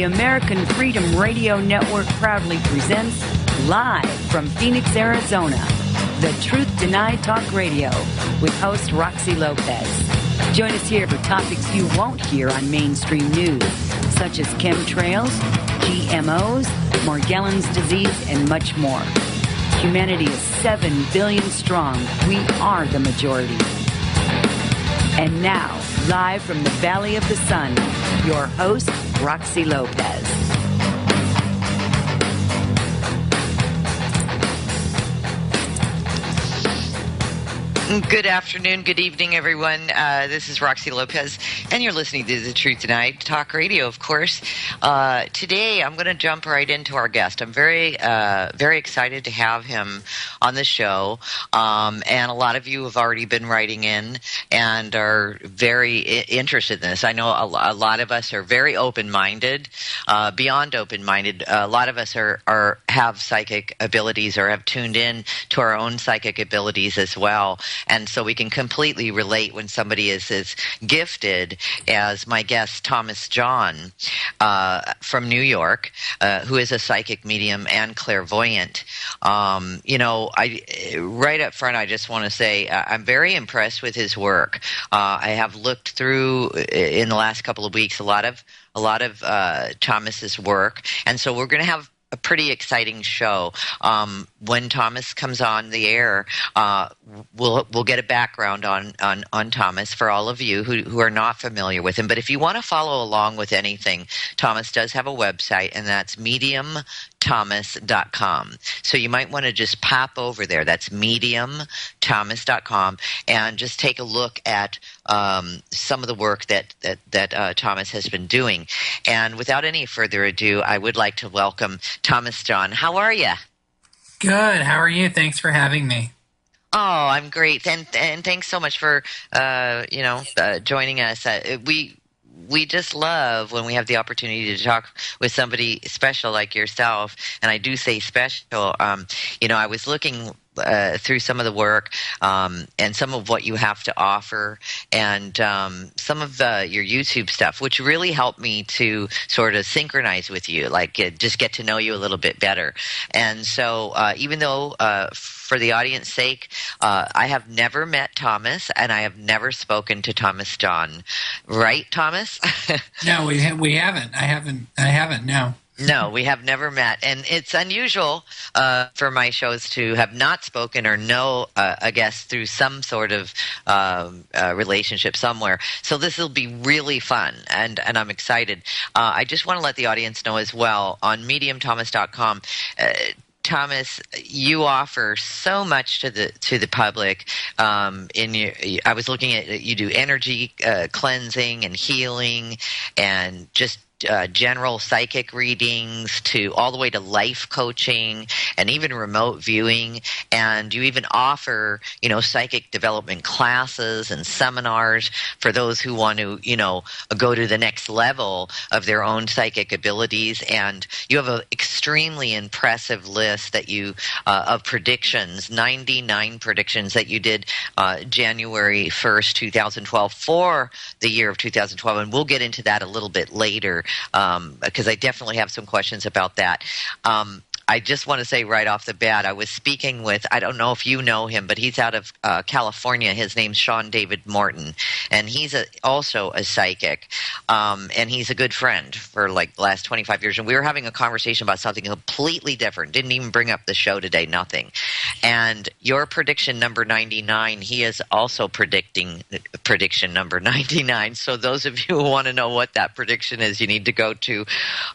American Freedom Radio Network proudly presents, live from Phoenix, Arizona, The Truth Denied Talk Radio with host Roxy Lopez. Join us here for topics you won't hear on mainstream news, such as chemtrails, GMOs, Morgellons disease, and much more. Humanity is 7 billion strong. We are the majority. And now, live from the Valley of the Sun, your host, Roxy Lopez. Good afternoon, good evening, everyone. This is Roxy Lopez, and you're listening to The Truth Tonight Talk Radio, of course. Today, I'm going to jump right into our guest. I'm very excited to have him on the show, and a lot of you have already been writing in and are very interested in this. I know a lot of us are very open-minded, beyond open-minded. A lot of us have psychic abilities or have tuned in to our own psychic abilities as well. And so we can completely relate when somebody is as gifted as my guest, Thomas John, from New York, who is a psychic medium and clairvoyant. Right up front, I just want to say I'm very impressed with his work. I have looked through in the last couple of weeks a lot of Thomas's work, and so we're going to have a pretty exciting show. When Thomas comes on the air, we'll get a background on Thomas for all of you who are not familiar with him. But if you want to follow along with anything, Thomas does have a website, and that's mediumthomas.com. So you might want to just pop over there. That's mediumthomas.com, and just take a look at some of the work that Thomas has been doing. And without any further ado, I would like to welcome Thomas John. How are you? Good. How are you? Thanks for having me. Oh, I'm great, and thanks so much for joining us. We just love when we have the opportunity to talk with somebody special like yourself, and I do say special. I was looking through some of the work and some of what you have to offer, and some of your YouTube stuff, which really helped me to sort of synchronize with you, just get to know you a little bit better. And so even though for the audience sake, I have never met Thomas, and I have never spoken to Thomas John. Right, Thomas? No, we haven't. I haven't, no. No, we have never met, and it's unusual for my shows to have not spoken or know a guest through some sort of relationship somewhere. So this will be really fun, and I'm excited. I just want to let the audience know as well, on mediumthomas.com, Thomas, you offer so much to the public. I was looking at, you do energy cleansing and healing, and just general psychic readings to all the way to life coaching and even remote viewing. And you even offer, psychic development classes and seminars for those who want to, go to the next level of their own psychic abilities. And you have an extremely impressive list that you of predictions, 99 predictions that you did January 1st, 2012 for the year of 2012. And we'll get into that a little bit later, because I definitely have some questions about that. I just want to say right off the bat, I was speaking with, I don't know if you know him, but he's out of California. His name's Sean David Morton, and he's also a psychic, and he's a good friend for the last 25 years. And we were having a conversation about something completely different. Didn't even bring up the show today, nothing. And your prediction number 99, he is also predicting prediction number 99. So those of you who want to know what that prediction is, you need to go to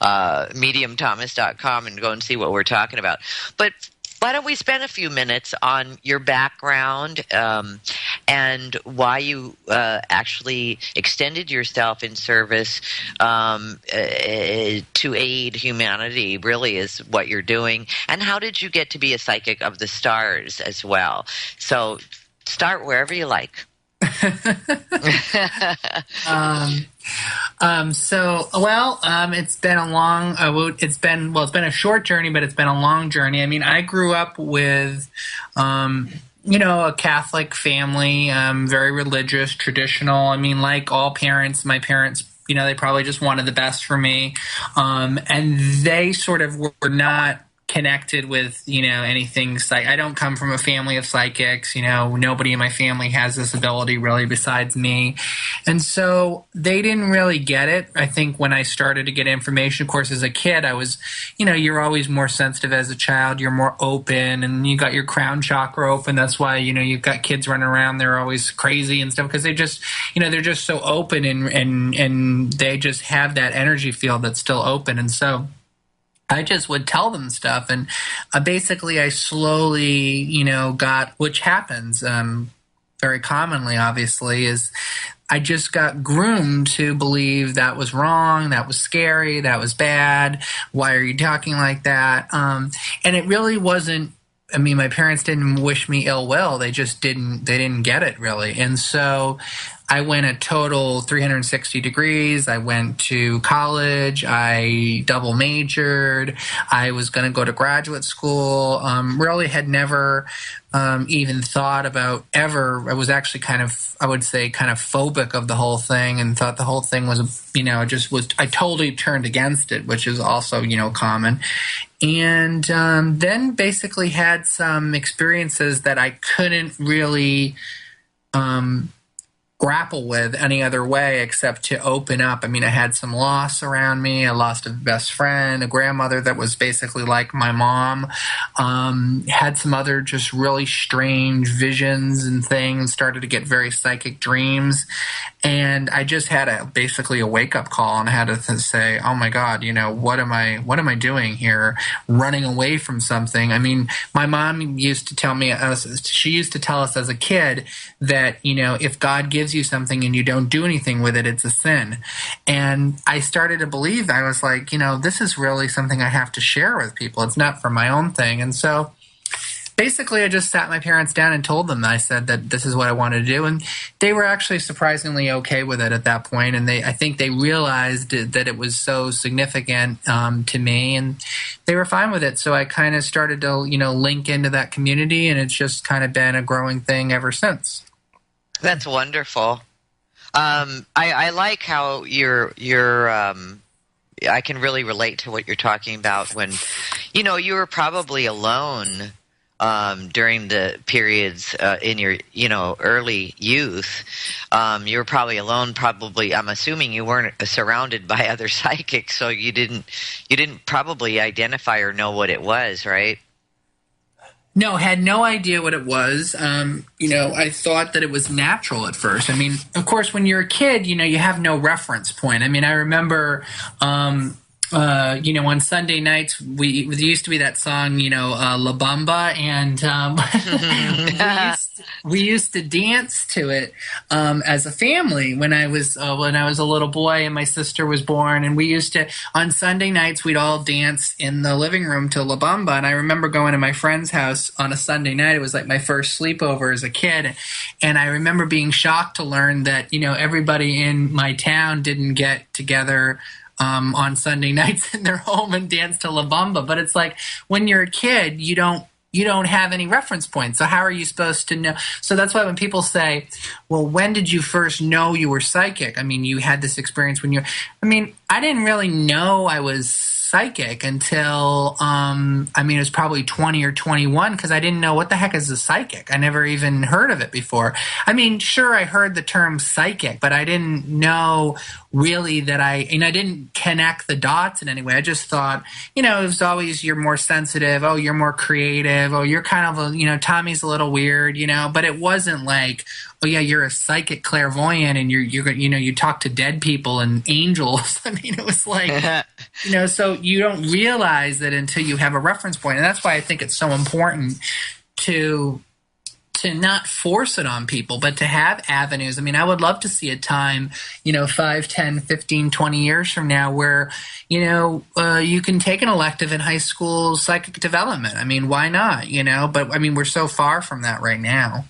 mediumthomas.com and go and see what we're talking about. But why don't we spend a few minutes on your background and why you actually extended yourself in service to aid humanity, really is what you're doing. And how did you get to be a psychic of the stars as well? So start wherever you like. It's been a long, it's been a short journey, but it's been a long journey. I mean, I grew up with, a Catholic family, very religious, traditional. I mean, like all parents, my parents, they probably just wanted the best for me. And they sort of were not connected with, anything. I don't come from a family of psychics. Nobody in my family has this ability really besides me. And so they didn't really get it. I think when I started to get information, of course, as a kid, I was, you're always more sensitive as a child. You're more open, and you got your crown chakra open. That's why, you've got kids running around. They're always crazy and stuff because they just, they're just so open and they just have that energy field that's still open. And so I just would tell them stuff, and basically I slowly, got, which happens very commonly, obviously, is I just got groomed to believe that was wrong, that was scary, that was bad. Why are you talking like that? And it really wasn't. I mean, my parents didn't wish me ill will. They just didn't. They didn't get it really, and so I went a total 360 degrees. I went to college. I double majored. I was going to go to graduate school. Really had never even thought about ever. I was actually I would say kind of phobic of the whole thing, and thought the whole thing was, I totally turned against it, which is also, common. And then basically had some experiences that I couldn't really grapple with any other way except to open up. I mean, I had some loss around me. I lost a best friend, a grandmother that was basically like my mom. Had some other just really strange visions and things, started to get very psychic dreams. And I just had basically a wake-up call, and I had to say, oh my God, what am I doing here, running away from something? I mean, my mom used to tell me, she used to tell us as a kid that, if God gives you something and you don't do anything with it, it's a sin. And I started to believe, I was like, this is really something I have to share with people. It's not for my own thing. And so basically, I just sat my parents down and told them, I said that this is what I wanted to do. And they were actually surprisingly okay with it at that point. And I think they realized that it was so significant to me, and they were fine with it. So I kind of started to, link into that community, and it's just kind of been a growing thing ever since. That's wonderful. I like how I can really relate to what you're talking about when, you were probably alone during the periods in your, early youth. You were probably alone. Probably, I'm assuming you weren't surrounded by other psychics, so you didn't probably identify or know what it was, right? No, had no idea what it was. I thought that it was natural at first. I mean, of course, when you're a kid, you have no reference point. I mean, I remember, on Sunday nights, there used to be that song, La Bamba, and we used to dance to it as a family when I was a little boy and my sister was born, and we used to, on Sunday nights, we'd all dance in the living room to La Bamba. And I remember going to my friend's house on a Sunday night. It was like my first sleepover as a kid, and I remember being shocked to learn that everybody in my town didn't get together on Sunday nights in their home and dance to La Bamba. But it's like, when you're a kid, you don't have any reference points. So how are you supposed to know? So that's why when people say, well, when did you first know you were psychic? I mean, you had this experience I didn't really know I was psychic until, it was probably 20 or 21, because I didn't know what the heck is a psychic. I never even heard of it before. I mean, sure, I heard the term psychic, but I didn't know really that I didn't connect the dots in any way. I just thought, it was always, you're more sensitive. Oh, you're more creative. Oh, you're kind of Tommy's a little weird, but it wasn't like, oh yeah, you're a psychic clairvoyant and you talk to dead people and angels. I mean, it was like, so you don't realize that until you have a reference point. And that's why I think it's so important to not force it on people, but to have avenues. I mean, I would love to see a time, 5, 10, 15, 20 years from now where, you can take an elective in high school psychic development. I mean, why not, But, I mean, we're so far from that right now.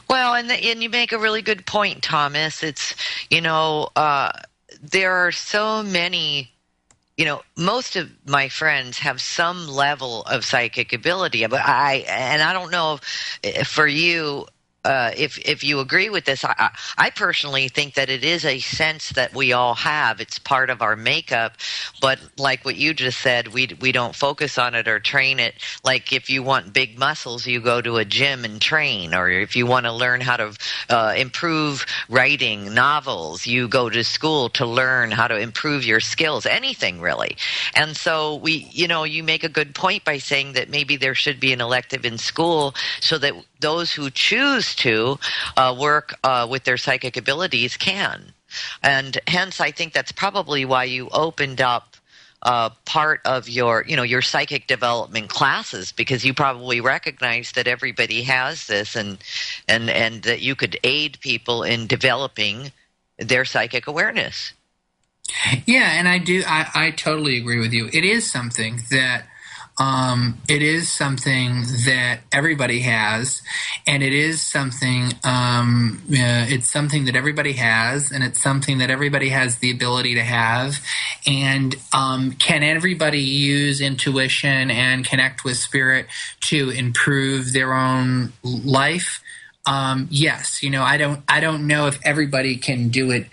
Well, and you make a really good point, Thomas. It's, there are so many, most of my friends have some level of psychic ability, but I don't know if for you, if you agree with this, I personally think that it is a sense that we all have. It's part of our makeup, but like what you just said, we don't focus on it or train it. Like if you want big muscles, you go to a gym and train, or if you want to learn how to improve writing novels, you go to school to learn how to improve your skills. Anything really. And so you make a good point by saying that maybe there should be an elective in school so that those who choose to work with their psychic abilities can. And hence, I think that's probably why you opened up part of your psychic development classes, because you probably recognize that everybody has this, and that you could aid people in developing their psychic awareness. Yeah, and I totally agree with you. It is something that everybody has, and it is something it's something that everybody has, and it's something that everybody has the ability to have. And can everybody use intuition and connect with spirit to improve their own life? Yes, I don't know if everybody can do it,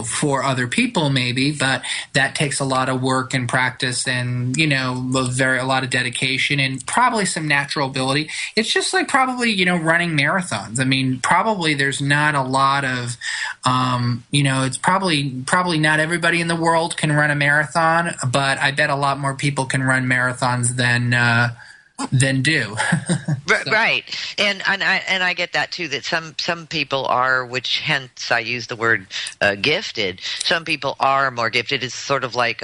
for other people maybe, but that takes a lot of work and practice and, a lot of dedication and probably some natural ability. It's just like probably, running marathons. I mean, probably there's not a lot of, it's probably not everybody in the world can run a marathon, but I bet a lot more people can run marathons than do. So. Right, and I get that too. That some people are, which hence I use the word gifted. Some people are more gifted. It's sort of like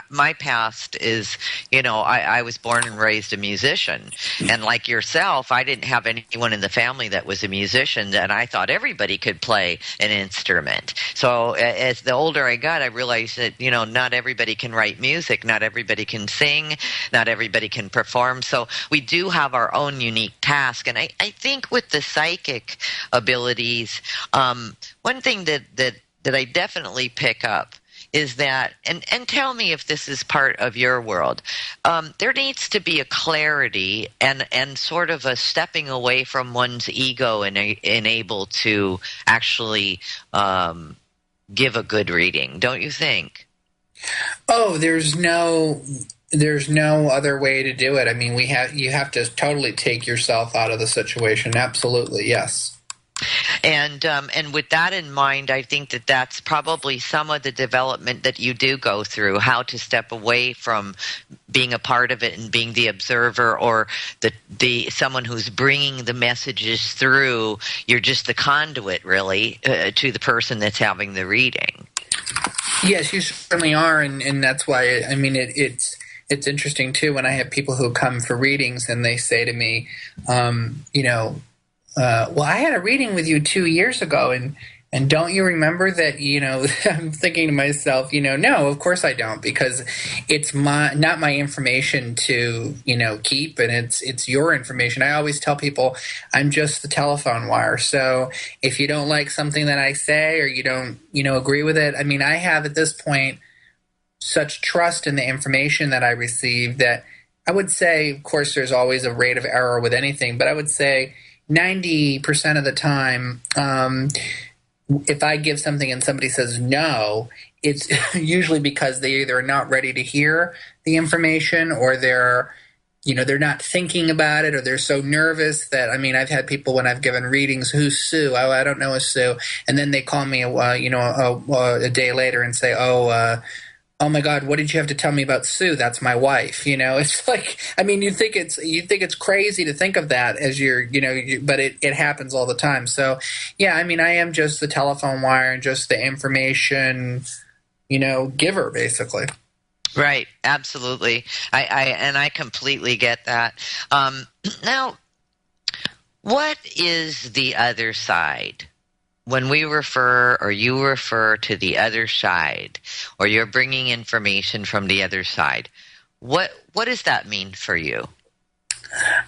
my past is. I was born and raised a musician, and like yourself, I didn't have anyone in the family that was a musician, and I thought everybody could play an instrument. So as the older I got, I realized that not everybody can write music, not everybody can sing, not everybody can perform. So we do have our own unique task. And I think with the psychic abilities, one thing that I definitely pick up is that, and tell me if this is part of your world, there needs to be a clarity and sort of a stepping away from one's ego and able to actually give a good reading, don't you think? Oh, there's no other way to do it. I mean, you have to totally take yourself out of the situation. Absolutely, yes. And with that in mind, I think that that's probably some of the development that you do go through, how to step away from being a part of it and being the observer or the someone who's bringing the messages through. You're just the conduit, really, to the person that's having the reading. Yes, you certainly are, and that's why, I mean, it's interesting, too, when I have people who come for readings and they say to me, well, I had a reading with you 2 years ago, and don't you remember that, I'm thinking to myself, no, of course I don't, because it's not my information to, keep, and it's your information. I always tell people I'm just the telephone wire. So if you don't like something that I say or you don't, agree with it, I mean, I have at this point such trust in the information that I receive that I would say, of course, there's always a rate of error with anything, but I would say 90% of the time, if I give something and somebody says no, it's usually because they either are not ready to hear the information or they're not thinking about it, or they're so nervous that, I mean, I've had people when I've given readings, who's Sue? Oh, I don't know a Sue. And then they call me, a day later and say, oh my God, what did you have to tell me about Sue? That's my wife. It's like, I mean, you think it's crazy to think of that as but it happens all the time. So yeah, I mean, I am just the telephone wire and just the information, giver, basically. Right. Absolutely. I completely get that. Now, what is the other side? When we refer, or you refer to the other side, or you're bringing information from the other side, what does that mean for you?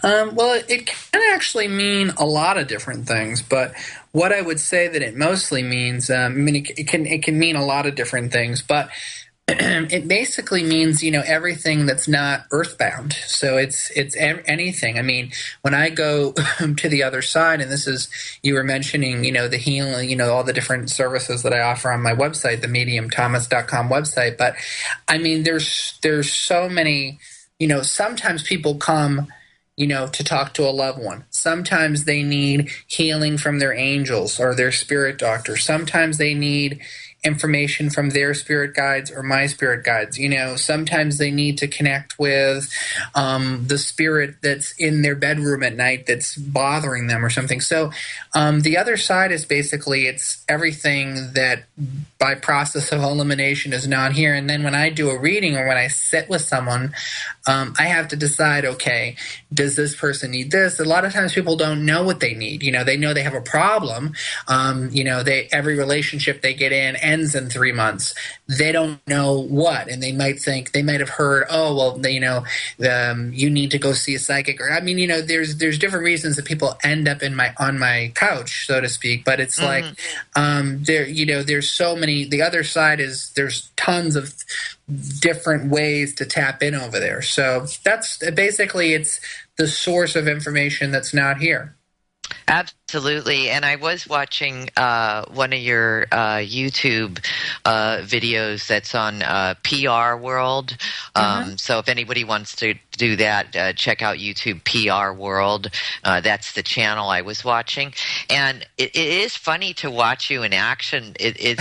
Well, it can actually mean a lot of different things, but what I would say that it mostly means, it can mean a lot of different things, but It basically means, everything that's not earthbound. So it's anything. I mean, when I go to the other side, and this is, you were mentioning, the healing, all the different services that I offer on my website, the mediumthomas.com website. But I mean, there's so many, sometimes people come, to talk to a loved one. Sometimes they need healing from their angels or their spirit doctor. Sometimes they need information from their spirit guides or my spirit guides. Sometimes they need to connect with the spirit that's in their bedroom at night that's bothering them or something. So the other side is basically, it's everything that by process of elimination is not here. And then when I do a reading or when I sit with someone, I have to decide, okay, does this person need this? A lot of times people don't know what they need. They know they have a problem. Every relationship they get in ends in 3 months. They don't know what, and they might have heard, oh, well, you need to go see a psychic. Or, I mean, there's different reasons that people end up on my couch, so to speak. But it's like, there's so many. The other side is there's tons of different ways to tap in over there. So that's basically, it's the source of information that's not here. Absolutely. And I was watching one of your YouTube videos that's on PR World. So if anybody wants to do that, check out YouTube PR World. That's the channel I was watching. And it is funny to watch you in action. It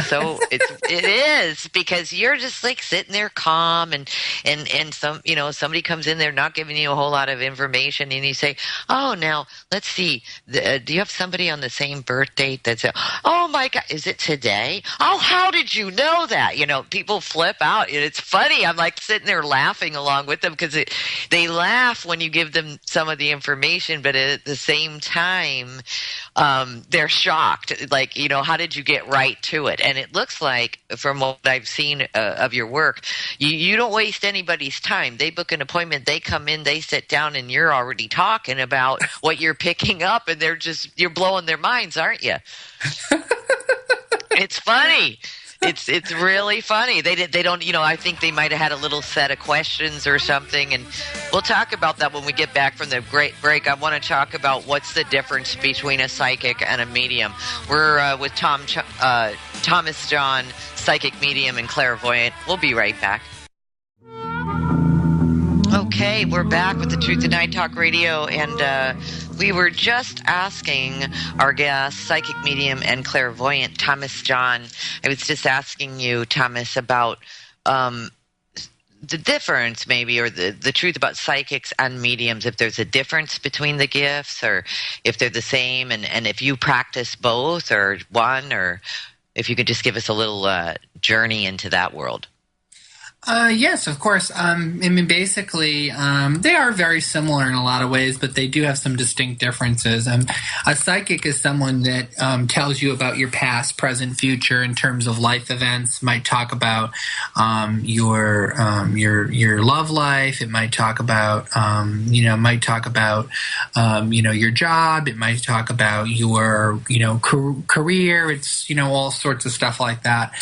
is, because you're just like sitting there calm and somebody comes in, they're not giving you a whole lot of information, and you say, oh, now let's see. Do you have somebody on the same birth date that's, oh my God, is it today? Oh, how did you know that? People flip out. It's funny. I'm like sitting there laughing along with them, because they laugh when you give them some of the information, but at the same time, they're shocked. Like, how did you get right to it? And it looks like, from what I've seen of your work, you don't waste anybody's time. They book an appointment, they come in, they sit down, and you're already talking about what you're picking up, and you're blowing their minds, aren't you? It's funny. It's really funny. They don't, I think they might have had a little set of questions or something, and we'll talk about that when we get back from the great break. I want to talk about what's the difference between a psychic and a medium. We're with Thomas John, psychic, medium, and clairvoyant. We'll be right back. Okay, we're back with the Truth Tonight Talk Radio, and we were just asking our guest, psychic, medium, and clairvoyant, Thomas John. I was just asking you, Thomas, about the difference, maybe, or the truth about psychics and mediums, if there's a difference between the gifts, or if they're the same, and if you practice both or one, or if you could just give us a little journey into that world. Yes, of course. I mean, basically, they are very similar in a lot of ways, but they do have some distinct differences. A psychic is someone that tells you about your past, present, future in terms of life events. Might talk about your love life. It might talk about your job. It might talk about your career. It's all sorts of stuff like that.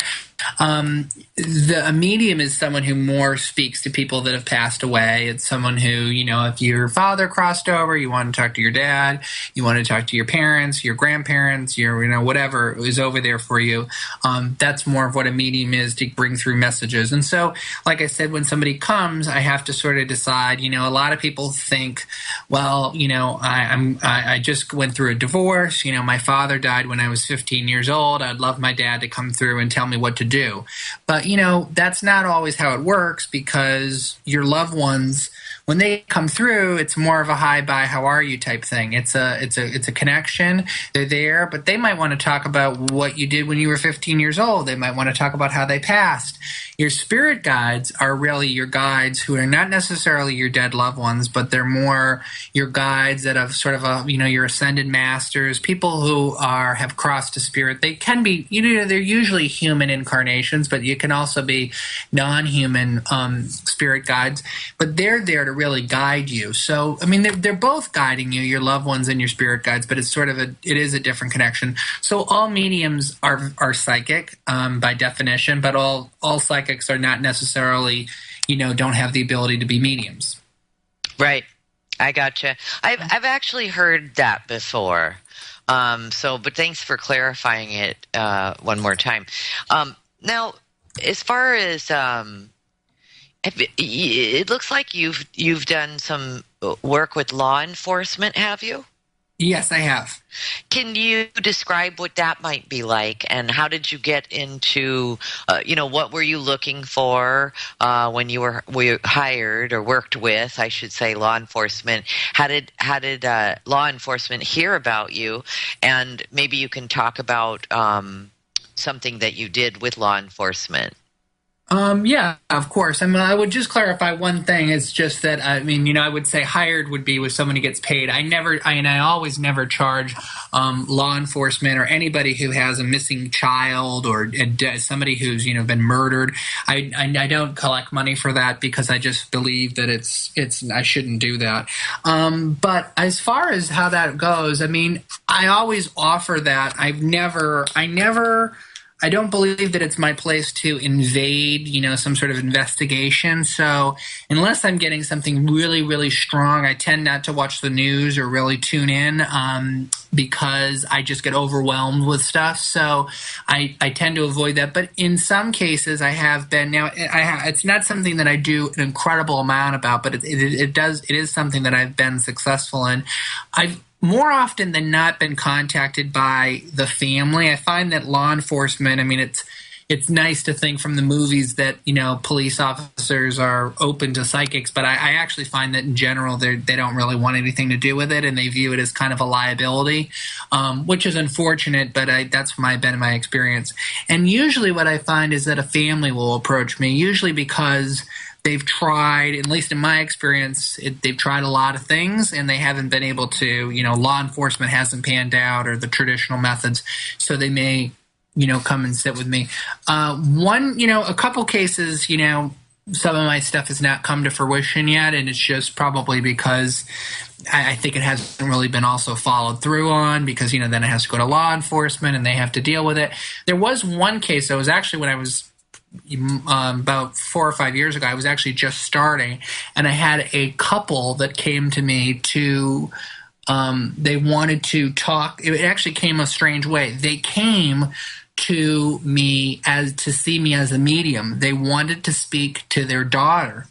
A medium is someone who more speaks to people that have passed away. It's someone who, if your father crossed over, you want to talk to your dad, you want to talk to your parents, your grandparents, your, whatever is over there for you. That's more of what a medium is, to bring through messages. And so, like I said, when somebody comes, I have to sort of decide, a lot of people think, well, I just went through a divorce. My father died when I was 15 years old. I'd love my dad to come through and tell me what to do. But, that's not always how it works, because your loved ones, when they come through, it's more of a hi, bye, how are you type thing. It's a connection. They're there, but they might want to talk about what you did when you were 15 years old. They might want to talk about how they passed. Your spirit guides are really your guides who are not necessarily your dead loved ones, but they're more your guides that have sort of your ascended masters, people who have crossed to spirit. They can be, they're usually human incarnations. incarnations, but you can also be non-human spirit guides. But they're there to really guide you. So, I mean, they're both guiding you, your loved ones and your spirit guides, but it's sort of it is a different connection. So all mediums are psychic by definition, but all psychics are not necessarily, don't have the ability to be mediums. Right. I gotcha. I've actually heard that before. But thanks for clarifying it one more time. Now, as far as it looks like you've done some work with law enforcement, have you? Yes, I have. Can you describe what that might be like, and how did you get into, what were you looking for when you were hired or worked with, I should say, law enforcement? How did law enforcement hear about you? And maybe you can talk about something that you did with law enforcement. Yeah, of course. I mean, I would just clarify one thing. It's just that, I would say hired would be with someone who gets paid. I always never charge law enforcement or anybody who has a missing child or somebody who's, been murdered. I don't collect money for that because I just believe that I shouldn't do that. But as far as how that goes, I always offer that. I don't believe that it's my place to invade, some sort of investigation. So unless I'm getting something really, really strong, I tend not to watch the news or really tune in because I just get overwhelmed with stuff. So I tend to avoid that. But in some cases, I have been. Now, it's not something that I do an incredible amount about, but it is something that I've been successful in. I've more often than not been contacted by the family. I find that law enforcement, it's nice to think from the movies that, police officers are open to psychics, but I actually find that in general they don't really want anything to do with it, and they view it as kind of a liability, which is unfortunate, but that's been my experience. And usually what I find is that a family will approach me, usually because they've tried, at least in my experience, they've tried a lot of things and they haven't been able to, law enforcement hasn't panned out or the traditional methods. So they may, come and sit with me. A couple cases, some of my stuff has not come to fruition yet. And it's just probably because I think it hasn't really been also followed through on because, then it has to go to law enforcement and they have to deal with it. There was one case that was actually when I was about 4 or 5 years ago, I was actually just starting, and I had a couple that came to me to they wanted to talk. It actually came a strange way. They came to me to see me as a medium. They wanted to speak to their daughter,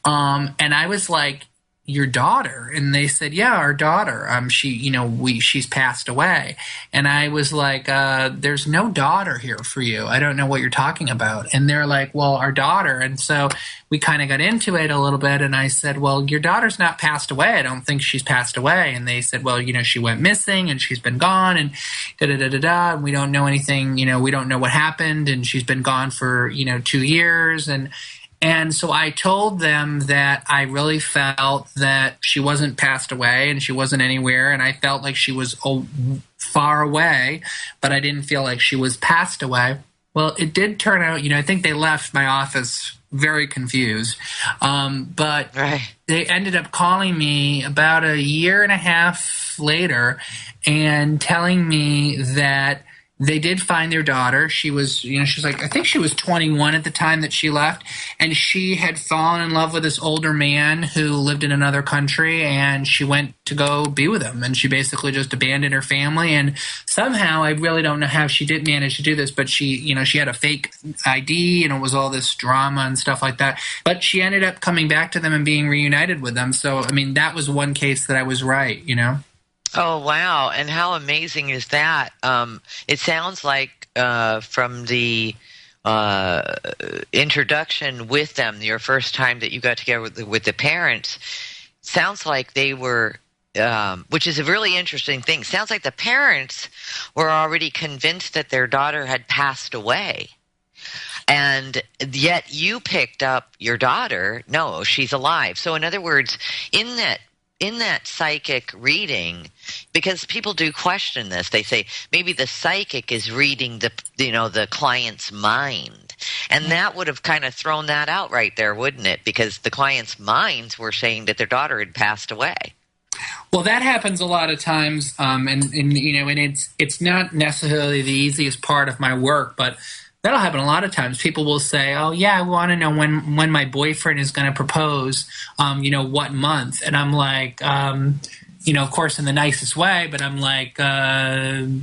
and I was like, your daughter? And they said, yeah, our daughter. She's passed away. And I was like, there's no daughter here for you. I don't know what you're talking about. And they're like, well, our daughter. And so we kind of got into it a little bit. And I said, well, your daughter's not passed away. I don't think she's passed away. And they said, well, she went missing and she's been gone and da-da-da-da-da. And we don't know anything. We don't know what happened. And she's been gone for, 2 years. And so I told them that I really felt that she wasn't passed away and she wasn't anywhere. And I felt like she was far away, but I didn't feel like she was passed away. Well, it did turn out, I think they left my office very confused. But right. They ended up calling me about a year and a half later and telling me that they did find their daughter. She was, she's like, I think she was 21 at the time that she left. And she had fallen in love with this older man who lived in another country. And she went to go be with him. And she basically just abandoned her family. And somehow, I really don't know how she did manage to do this, but she had a fake ID and it was all this drama and stuff like that. But she ended up coming back to them and being reunited with them. So, that was one case that I was right, Oh, wow. And how amazing is that? It sounds like from the introduction with them, your first time that you got together with the parents, sounds like they were, which is a really interesting thing, sounds like the parents were already convinced that their daughter had passed away. And yet you picked up your daughter. No, she's alive. So in other words, in that in that psychic reading, because people do question this, they say maybe the psychic is reading the client's mind, and that would have kind of thrown that out right there, wouldn't it? Because the client's minds were saying that their daughter had passed away. Well, that happens a lot of times, and it's not necessarily the easiest part of my work, but that'll happen a lot of times. People will say, "Oh, yeah, I want to know when my boyfriend is going to propose. What month?" And I'm like, of course, in the nicest way, but I'm like,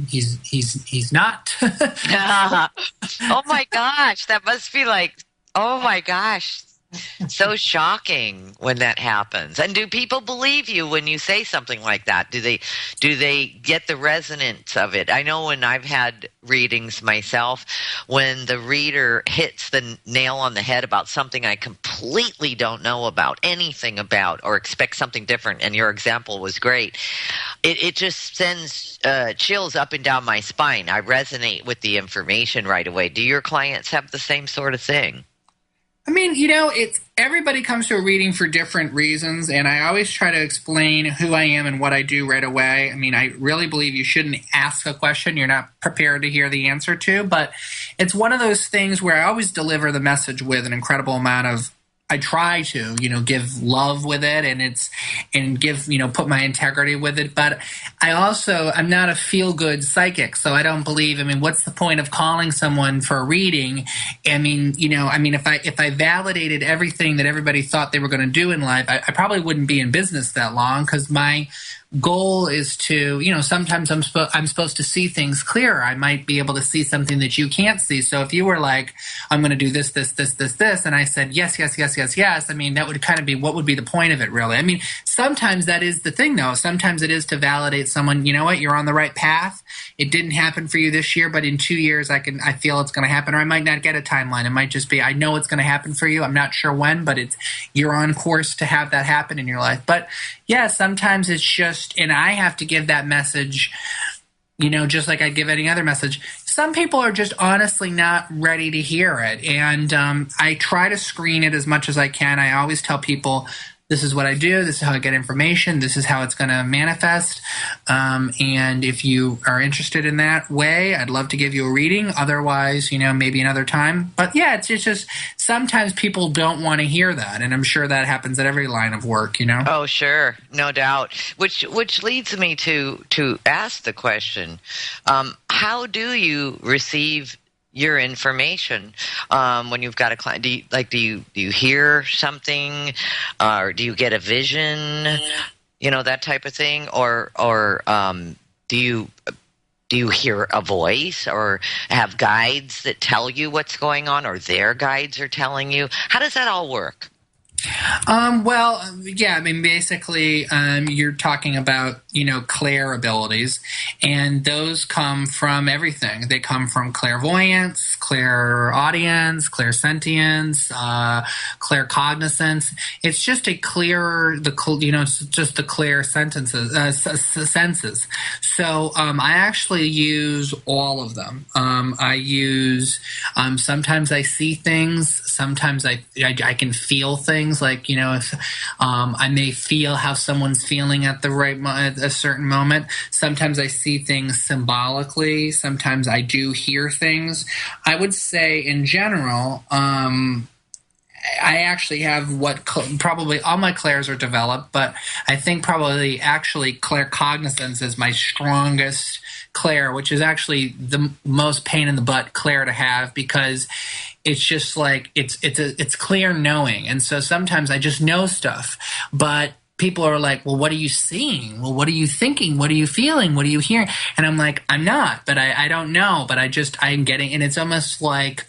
he's not. Oh my gosh, that must be like, oh my gosh. So shocking when that happens. And do people believe you when you say something like that? Do they get the resonance of it? I know when I've had readings myself, when the reader hits the nail on the head about something I completely don't know about, anything about, or expect something different, and your example was great, it just sends chills up and down my spine. I resonate with the information right away. Do your clients have the same sort of thing? I mean, it's everybody comes to a reading for different reasons, and I always try to explain who I am and what I do right away. I mean, I really believe you shouldn't ask a question you're not prepared to hear the answer to, but it's one of those things where I always deliver the message with an incredible amount of, I try to, give love with it and give, put my integrity with it. But I'm not a feel-good psychic, so I don't believe, what's the point of calling someone for a reading? If I validated everything that everybody thought they were going to do in life, I probably wouldn't be in business that long, because my goal is to, sometimes I'm supposed to see things clearer. I might be able to see something that you can't see. So if you were like, I'm going to do this, and I said, yes, that would kind of be, what would be the point of it, really? Sometimes that is the thing, though. Sometimes it is to validate someone, you know what, you're on the right path. It didn't happen for you this year, but in 2 years, I feel it's going to happen, or I might not get a timeline. It might just be, I know it's going to happen for you. I'm not sure when, but you're on course to have that happen in your life. But yeah, sometimes it's just, and I have to give that message, just like I'd give any other message. Some people are just honestly not ready to hear it. And I try to screen it as much as I can. I always tell people, this is what I do. This is how I get information. This is how it's going to manifest. And if you are interested in that way, I'd love to give you a reading. Otherwise, maybe another time. But yeah, it's just sometimes people don't want to hear that. And I'm sure that happens at every line of work, Oh, sure. No doubt. Which leads me to ask the question, how do you receive your information when you've got a client? Do you hear something, or do you get a vision, that type of thing, or do you hear a voice, or have guides that tell you what's going on, or their guides are telling you? How does that all work? Basically, you're talking about, clair abilities, and those come from everything. They come from clairvoyance, clairaudience, clairsentience, claircognizance. It's just it's just the clear senses. So, I actually use all of them. I use, sometimes I see things, sometimes I can feel things. Like, if I may feel how someone's feeling at the right at a certain moment. Sometimes I see things symbolically. Sometimes I do hear things. I would say, in general, I actually have probably all my clairs are developed, but I think probably actually claircognizance is my strongest clair, which is actually the most pain in the butt clair to have, because it's just like it's clear knowing. And so sometimes I just know stuff, but people are like, well, what are you seeing? Well, what are you thinking? What are you feeling? What are you hearing? And I'm like, I'm not, but I don't know, but I'm getting, and it's almost like,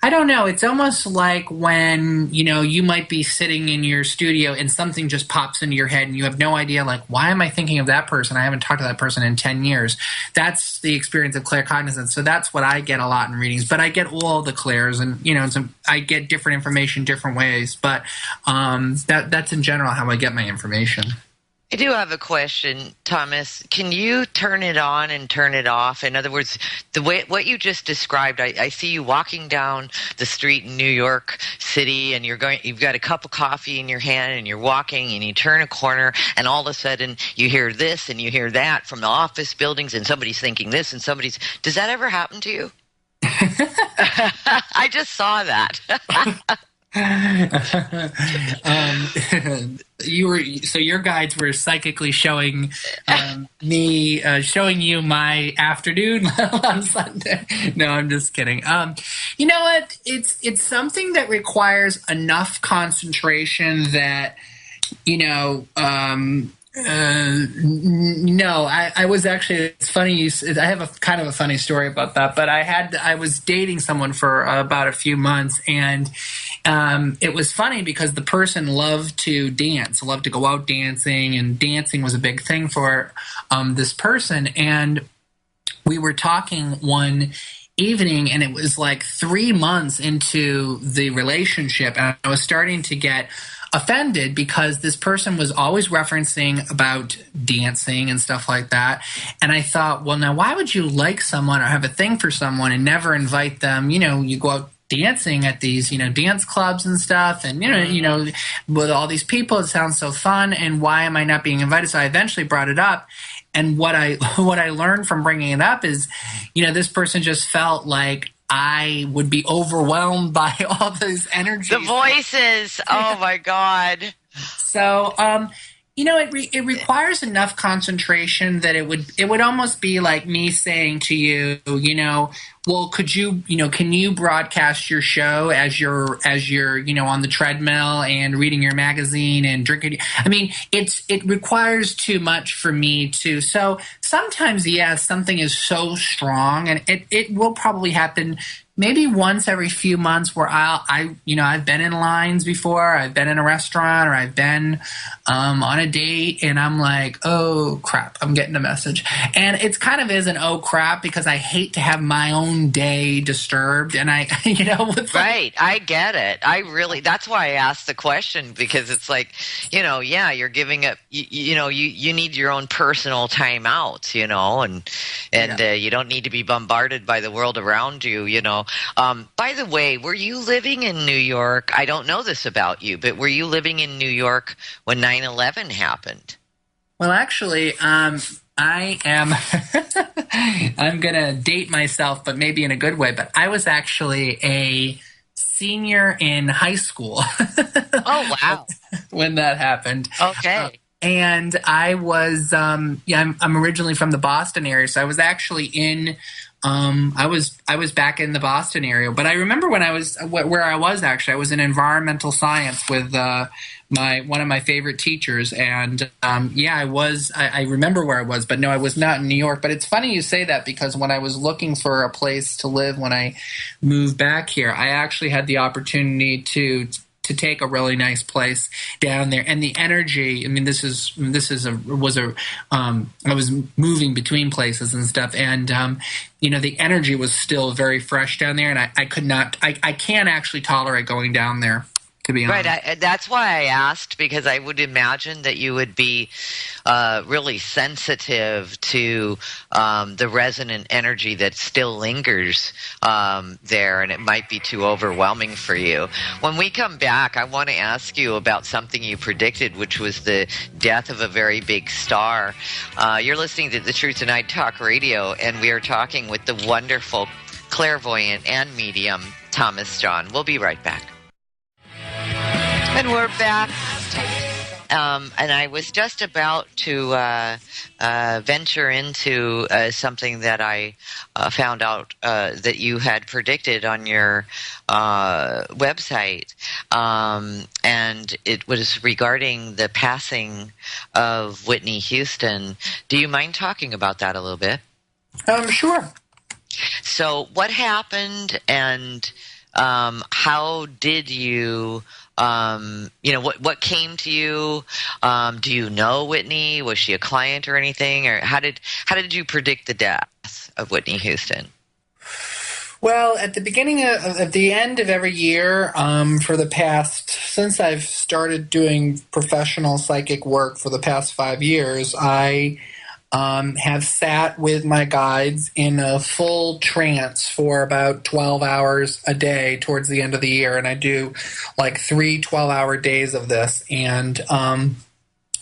I don't know. It's almost like when, you might be sitting in your studio and something just pops into your head and you have no idea, like, why am I thinking of that person? I haven't talked to that person in 10 years. That's the experience of claircognizance. So that's what I get a lot in readings. But I get all the clairs, and, I get different information different ways. But that's in general how I get my information. I do have a question, Thomas. Can you turn it on and turn it off? In other words, the way what you just described, I see you walking down the street in New York City, and you've got a cup of coffee in your hand, and you're walking, and you turn a corner, and all of a sudden you hear this and you hear that from the office buildings, and somebody's thinking this, and somebody's. Does that ever happen to you? I just saw that. Your guides were psychically showing showing you my afternoon on Sunday. No, I'm just kidding. You know what? It's something that requires enough concentration that, no, I was actually, it's funny. I have a kind of a funny story about that, but I was dating someone for about a few months, and it was funny because the person loved to dance, loved to go out dancing, and dancing was a big thing for this person. And we were talking one evening, and it was like 3 months into the relationship, and I was starting to get offended because this person was always referencing about dancing and stuff like that. And I thought, well, now why would you like someone or have a thing for someone and never invite them? You go out dancing at these, dance clubs and stuff, and with all these people, it sounds so fun. And why am I not being invited? So I eventually brought it up. And what I learned from bringing it up is, this person just felt like I would be overwhelmed by all those energies. The voices. Oh my God. So, it requires enough concentration that it would almost be like me saying to you, well, can you broadcast your show as you're on the treadmill and reading your magazine and drinking? I mean, it requires too much for me to. So sometimes, yes, something is so strong, and it will probably happen maybe once every few months where I've been in lines before, I've been in a restaurant, or I've been on a date, and I'm like, oh crap, I'm getting a message. And it's kind of is an oh crap, because I hate to have my own day disturbed. And I, right. I get it. That's why I asked the question, because it's like, yeah, you're giving up, you need your own personal time out, and you don't need to be bombarded by the world around you, By the way, were you living in New York? I don't know this about you, but were you living in New York when 9/11 happened? Well, actually, I am, I'm going to date myself, but maybe in a good way, but I was actually a senior in high school. Oh, wow. When that happened. Okay. And I was, I'm originally from the Boston area, so I was actually in, I was back in the Boston area. But I remember when I was where I was actually. I was in environmental science with one of my favorite teachers, and I remember where I was, but no, I was not in New York. But it's funny you say that, because when I was looking for a place to live when I moved back here, I actually had the opportunity to take a really nice place down there, and the energy. I mean, I was moving between places and stuff, and the energy was still very fresh down there, and I can't actually tolerate going down there, to be honest. Right. That's why I asked, because I would imagine that you would be really sensitive to the resonant energy that still lingers there, and it might be too overwhelming for you. When we come back, I want to ask you about something you predicted, which was the death of a very big star. You're listening to the Truth Tonight Talk Radio, and we are talking with the wonderful clairvoyant and medium, Thomas John. We'll be right back. And we're back. And I was just about to venture into something that I found out that you had predicted on your website. And it was regarding the passing of Whitney Houston. Do you mind talking about that a little bit? Sure. So what happened, and how did you... what came to you? Do you know Whitney? Was she a client or anything? Or how did you predict the death of Whitney Houston? Well, at the beginning at the end of every year, for the past, since I've started doing professional psychic work for the past 5 years, I have sat with my guides in a full trance for about 12 hours a day towards the end of the year. And I do like 3 12-hour days of this. And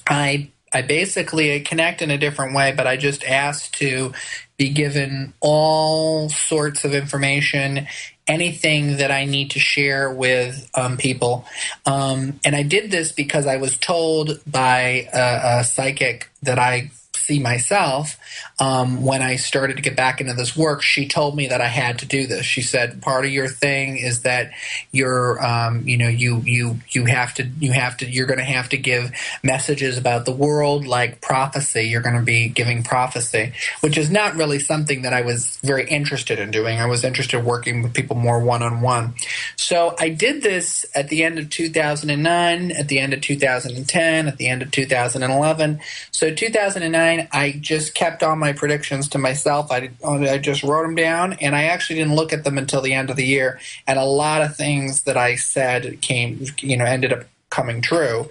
I basically connect in a different way, but I just ask to be given all sorts of information, anything that I need to share with people. And I did this because I was told by a psychic that I see myself. When I started to get back into this work, she told me that I had to do this. She said, part of your thing is that you're, you have to, you're going to have to give messages about the world, like prophecy. You're going to be giving prophecy, which is not really something that I was very interested in doing. I was interested in working with people more one-on-one. So I did this at the end of 2009, at the end of 2010, at the end of 2011. So 2009, I just kept all my predictions to myself. I just wrote them down, and I actually didn't look at them until the end of the year. And a lot of things that I said ended up coming true.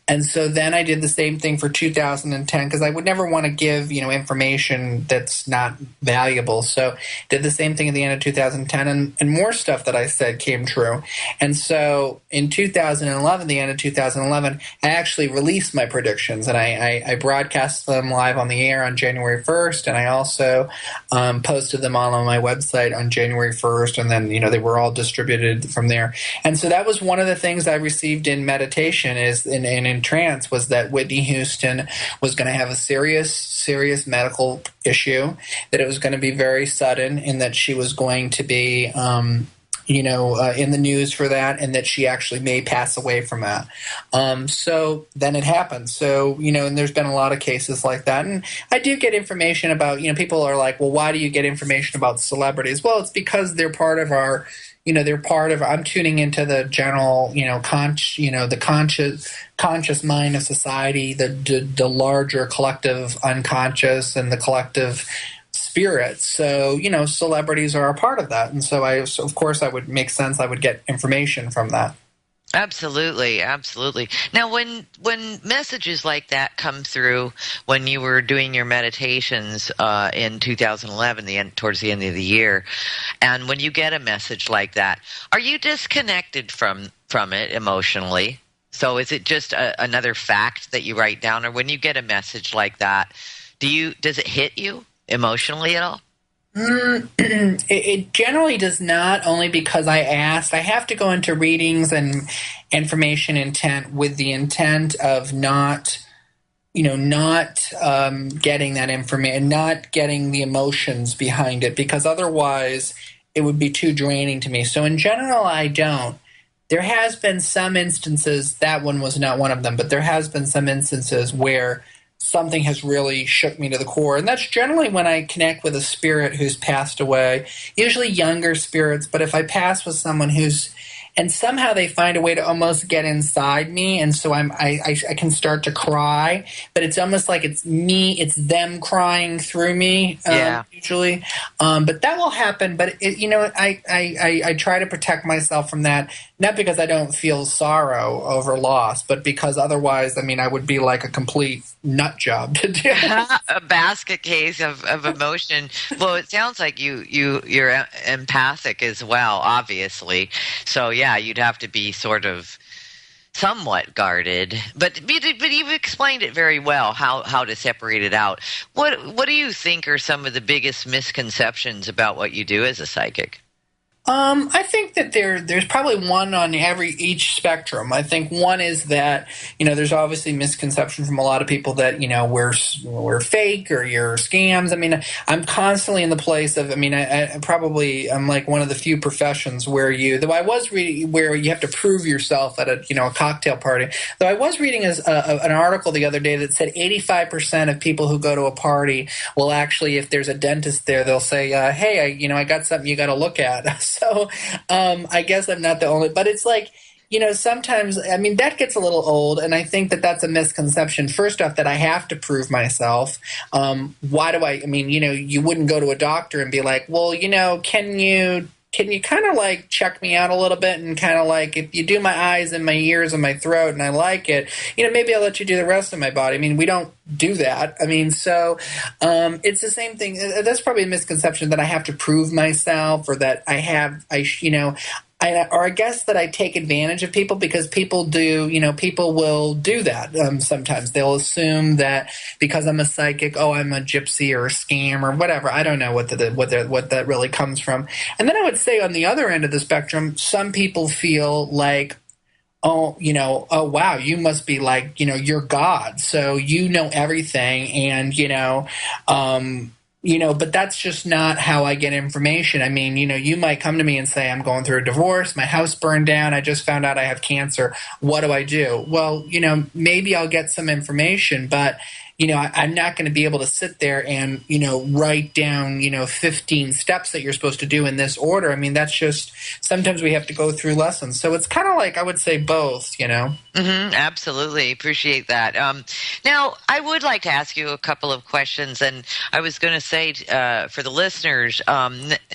And so then I did the same thing for 2010 because I would never want to give, information that's not valuable. So did the same thing at the end of 2010 and more stuff that I said came true. And so in 2011, the end of 2011, I actually released my predictions and I broadcast them live on the air on January 1st. And I also posted them all on my website on January 1st. And then, they were all distributed from there. And so that was one of the things I received in meditation is in trance was that Whitney Houston was going to have a serious medical issue, that it was going to be very sudden, and that she was going to be, in the news for that, and that she actually may pass away from that. So then it happened. So, and there's been a lot of cases like that. And I do get information about, people are like, well, why do you get information about celebrities? Well, it's because they're part of our I'm tuning into the general, the conscious mind of society, the larger collective unconscious and the collective spirit. So, celebrities are a part of that. And so of course, I would make sense. I would get information from that. Absolutely. Now, when messages like that come through, when you were doing your meditations in 2011, towards the end of the year, and when you get a message like that, are you disconnected from it emotionally? So is it just another fact that you write down, or when you get a message like that, does it hit you emotionally at all? It generally does not, only because I asked. I have to go into readings and information intent with the intent of not getting that information, not getting the emotions behind it, because otherwise it would be too draining to me. So in general, I don't. There has been some instances, that one was not one of them, but there has been some instances where something has really shook me to the core. And that's generally when I connect with a spirit who's passed away, usually younger spirits. But if I pass with someone and somehow they find a way to almost get inside me, and so I can start to cry, but it's almost like it's them crying through me, usually. But that will happen. But I try to protect myself from that, not because I don't feel sorrow over loss, but because otherwise, I would be like a complete nut job to do. A basket case of emotion. Well, it sounds like you're empathic as well, obviously. So yeah, you'd have to be sort of somewhat guarded. But you've explained it very well how to separate it out. What do you think are some of the biggest misconceptions about what you do as a psychic? I think that there's probably one on each spectrum. I think one is that, there's obviously misconception from a lot of people that, we're fake or you're scams. I'm constantly in the place of, I'm like one of the few professions where where you have to prove yourself at a cocktail party. Though I was reading an article the other day that said 85% of people who go to a party will actually, if there's a dentist there, they'll say, hey, I got something you got to look at. So I guess I'm not the only, but it's like, sometimes, that gets a little old, and I think that that's a misconception. First off, that I have to prove myself. Why do you wouldn't go to a doctor and be like, well, can you can you kind of like check me out a little bit, and kind of like, if you do my eyes and my ears and my throat and I like it, maybe I'll let you do the rest of my body. I mean, we don't do that. I mean, so it's the same thing. That's probably a misconception that I have to prove myself, or that I guess that I take advantage of people, because people will do that. Sometimes they'll assume that because I'm a psychic, I'm a gypsy or a scam or whatever. I don't know what that really comes from. And then I would say on the other end of the spectrum, some people feel like, oh wow, you must be like, you're God, so you know everything, and but that's just not how I get information. I mean, you might come to me and say, I'm going through a divorce, my house burned down, I just found out I have cancer. What do I do? Well, maybe I'll get some information, but I'm not going to be able to sit there and, write down, 15 steps that you're supposed to do in this order. I mean, that's just, sometimes we have to go through lessons. So it's kind of like, I would say both, Absolutely. Appreciate that. Now, I would like to ask you a couple of questions, and I was going to say for the listeners,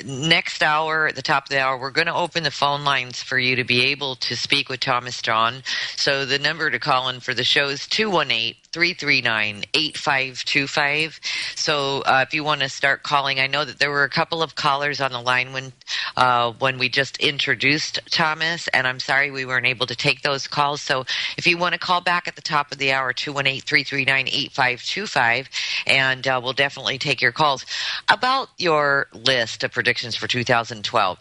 next hour, at the top of the hour, we're going to open the phone lines for you to be able to speak with Thomas John. So the number to call in for the show is 218-339-8525. So if you want to start calling, I know that there were a couple of callers on the line when we just introduced Thomas, and I'm sorry we weren't able to take those calls. So if you want to call back at the top of the hour, 218-339-8525, and we'll definitely take your calls. About your list of predictions for 2012,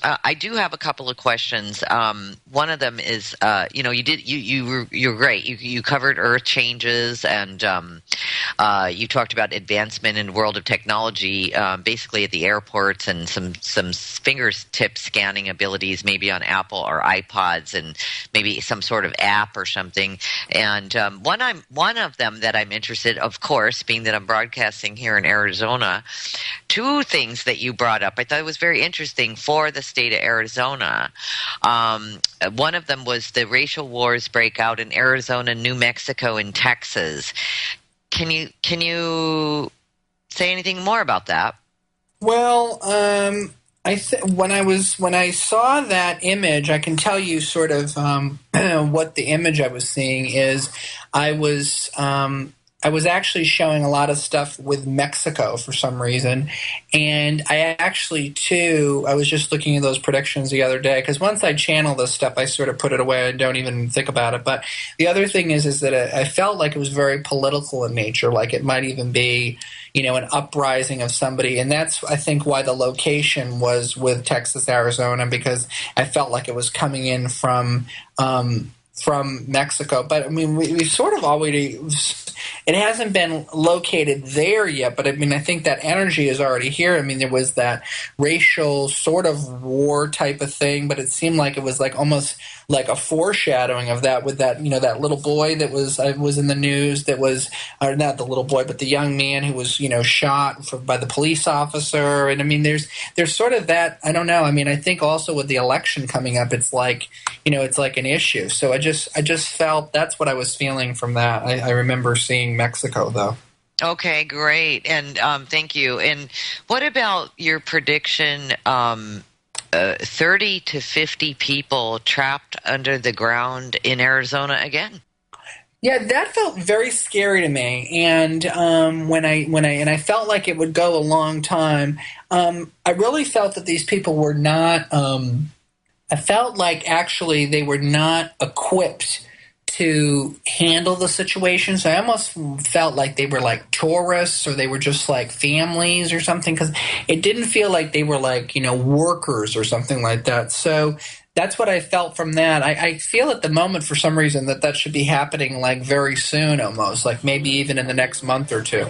I do have a couple of questions. One of them is, you're great. You covered Earth changes, and you talked about advancement in the world of technology, basically at the airports, and some fingertip scanning abilities, maybe on Apple or iPods, and maybe some sort of app or something. And one of them that I'm interested, of course, being that I'm broadcasting here in Arizona, two things that you brought up I thought it was very interesting for the state of Arizona. One of them was the racial wars break out in Arizona, New Mexico, and Texas. Can you say anything more about that? Well, when I saw that image, I can tell you sort of what the image I was seeing is. I was actually showing a lot of stuff with Mexico for some reason. And I was just looking at those predictions the other day, because once I channel this stuff, I sort of put it away and don't even think about it. But the other thing is that I felt like it was very political in nature, like it might even be, an uprising of somebody. And that's, I think, why the location was with Texas, Arizona, because I felt like it was coming in from Mexico. But I mean, we sort of already, it hasn't been located there yet, but I mean, I think that energy is already here. I mean, there was that racial sort of war type of thing, but it seemed like it was like almost like a foreshadowing of that, with that, that little boy that was in the news, that was, or not the little boy, but the young man who was, shot by the police officer. And I mean, there's sort of that, I don't know. I mean, I think also with the election coming up, it's like, it's like an issue. So I just felt that's what I was feeling from that. I remember seeing Mexico, though. Okay, great. And thank you. And what about your prediction, 30 to 50 people trapped under the ground in Arizona again? Yeah, that felt very scary to me, and when I felt like it would go a long time. I really felt that these people were not. I felt like actually they were not equipped to handle the situation. So I almost felt like they were like tourists, or they were just like families or something, because it didn't feel like they were like, workers or something like that. So that's what I felt from that. I feel at the moment, for some reason, that should be happening like very soon, almost like maybe even in the next month or two.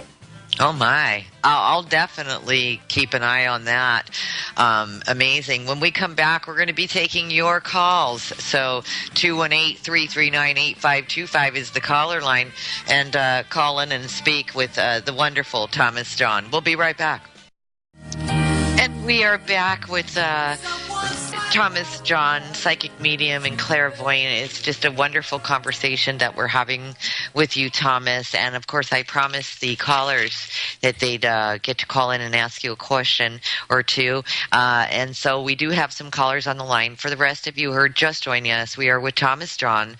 Oh my, I'll definitely keep an eye on that. Amazing. When we come back, we're going to be taking your calls. So 218-339-8525 is the caller line, and call in and speak with the wonderful Thomas John. We'll be right back. And we are back with Thomas John, psychic medium and clairvoyant. It's just a wonderful conversation that we're having with you, Thomas. And of course, I promised the callers that they'd get to call in and ask you a question or two. And so we do have some callers on the line. For the rest of you who are just joining us, we are with Thomas John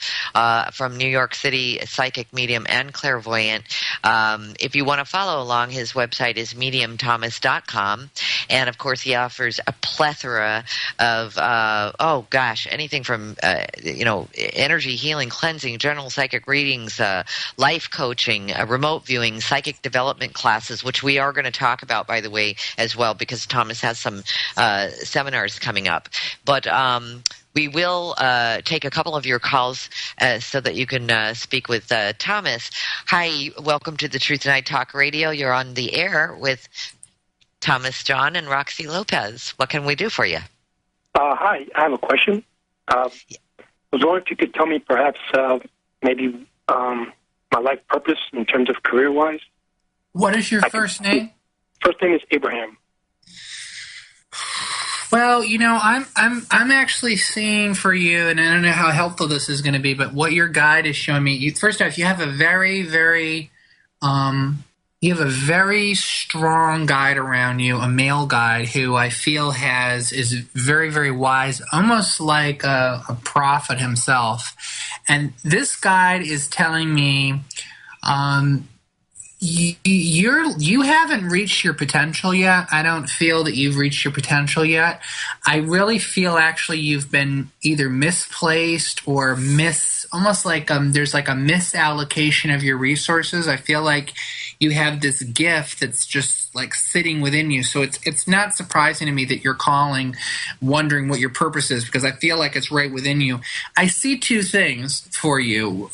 from New York City, psychic medium and clairvoyant. If you want to follow along, his website is mediumthomas.com. And of course, he offers a plethora of, anything from, energy healing, cleansing, general psychic readings, life coaching, remote viewing, psychic development classes, which we are going to talk about, by the way, as well, because Thomas has some seminars coming up. But we will take a couple of your calls so that you can speak with Thomas. Hi, welcome to the Truth Tonight Talk Radio. You're on the air with Thomas John and Roxy Lopez. What can we do for you? Hi, I have a question. I was wondering if you could tell me perhaps maybe my life purpose in terms of career-wise. What is your first name? First name is Abraham. Well, I'm actually seeing for you, and I don't know how helpful this is going to be, but what your guide is showing me. First off, you have a very, very, strong guide around you, a male guide who I feel is very, very wise, almost like a prophet himself. And this guide is telling me, you haven't reached your potential yet. I don't feel that you've reached your potential yet. I really feel actually you've been either misplaced or almost like there's like a misallocation of your resources. I feel like you have this gift that's just like sitting within you. So it's not surprising to me that you're calling, wondering what your purpose is, because I feel like it's right within you. I see two things for you.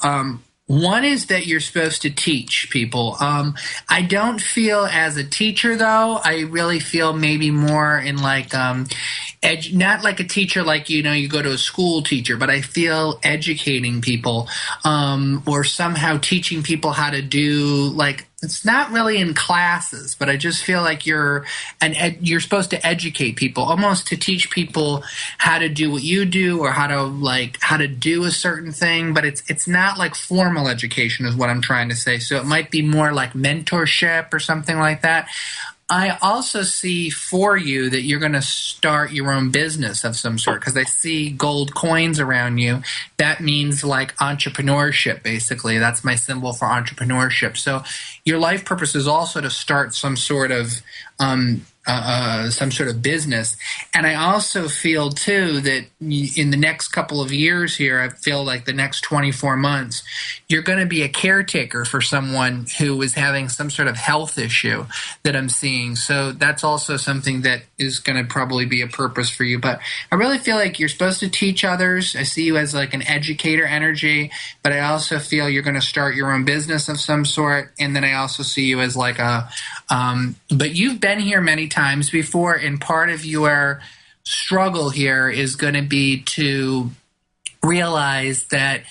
One is that you're supposed to teach people. I don't feel as a teacher, though. I really feel maybe more in like not like a teacher like, you go to a school teacher, but I feel educating people or somehow teaching people how to do, like, it's not really in classes, but I just feel like you're supposed to educate people, almost to teach people how to do what you do or how to do a certain thing. But it's not like formal education is what I'm trying to say. So it might be more like mentorship or something like that. I also see for you that you're going to start your own business of some sort, because I see gold coins around you. That means like entrepreneurship, basically. That's my symbol for entrepreneurship. So your life purpose is also to start some sort of business. And I also feel, too, that in the next couple of years here, I feel like the next 24 months, you're going to be a caretaker for someone who is having some sort of health issue that I'm seeing. So that's also something that is going to probably be a purpose for you. But I really feel like you're supposed to teach others. I see you as like an educator energy, but I also feel you're going to start your own business of some sort. And then I also see you as like but you've been here many times before, and part of your struggle here is going to be to realize that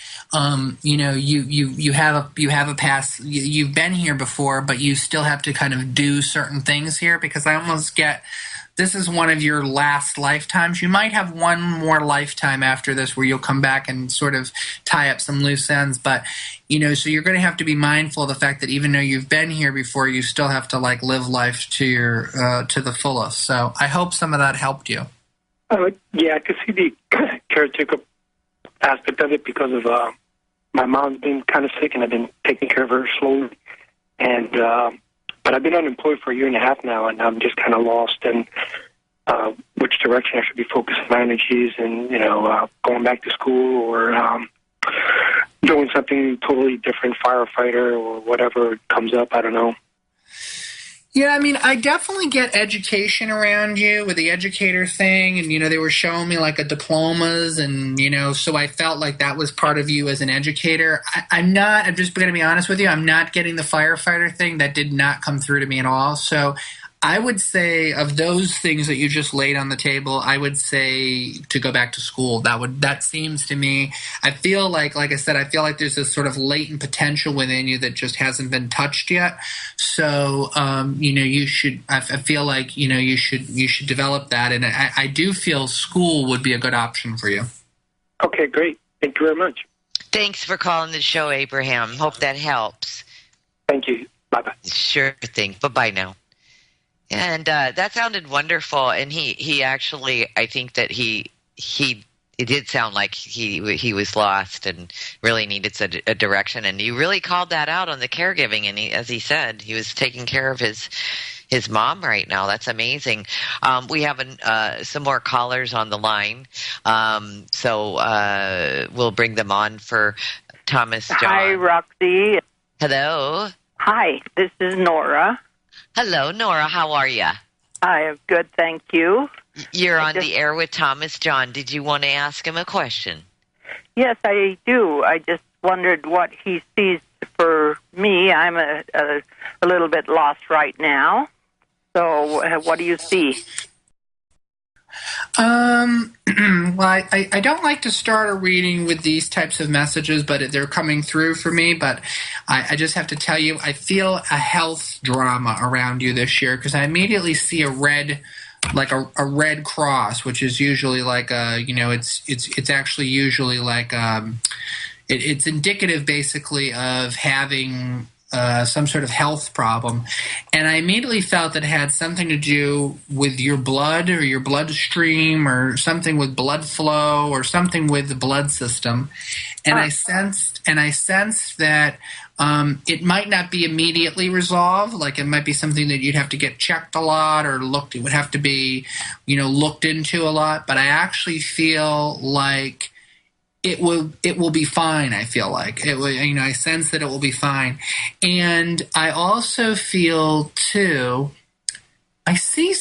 you have a past. You've been here before, but you still have to kind of do certain things here, because I almost get this is one of your last lifetimes. You might have one more lifetime after this where you'll come back and sort of tie up some loose ends, but so you're going to have to be mindful of the fact that even though you've been here before, you still have to like live life to the fullest. So I hope some of that helped you. Yeah, I could see the caretaker aspect of it because of my mom's been kind of sick, and I've been taking care of her slowly. And but I've been unemployed for a year and a half now, and I'm just kind of lost in which direction I should be focusing my energies, and going back to school or doing something totally different, firefighter or whatever comes up. I don't know. Yeah, I mean, I definitely get education around you with the educator thing, and they were showing me like a diplomas, and so I felt like that was part of you as an educator. I'm just going to be honest with you, I'm not getting the firefighter thing. That did not come through to me at all. So I would say of those things that you just laid on the table, I would say to go back to school. That seems to me, I feel like I said, I feel like there's this sort of latent potential within you that just hasn't been touched yet. So, you should, I feel like, you should develop that. And I do feel school would be a good option for you. Okay, great. Thank you very much. Thanks for calling the show, Abraham. Hope that helps. Thank you. Bye-bye. Sure thing. Bye-bye now. And that sounded wonderful. And he actually, I think that it did sound like he was lost and really needed a direction. And you really called that out on the caregiving. And as he said, he was taking care of his mom right now. That's amazing. We have some more callers on the line. So we'll bring them on for Thomas John. Hi, Roxy. Hello. Hi, this is Nora. Hello, Nora. How are you? I am good, thank you. You're on the air with Thomas John. Did you want to ask him a question? Yes, I do. I just wondered what he sees for me. I'm a little bit lost right now. So what do you see? Well, I don't like to start a reading with these types of messages, but they're coming through for me. But I just have to tell you, I feel a health drama around you this year because I immediately see a red cross, which is usually like it's actually usually like it's indicative basically of having some sort of health problem. And I immediately felt that it had something to do with your blood or your bloodstream or something with blood flow or something with the blood system. And I sensed that it might not be immediately resolved. Like it might be something that you'd have to get checked a lot or it would have to be, looked into a lot. But I actually feel like it will be fine. I feel like it will, I sense that it will be fine. And I also feel too, I see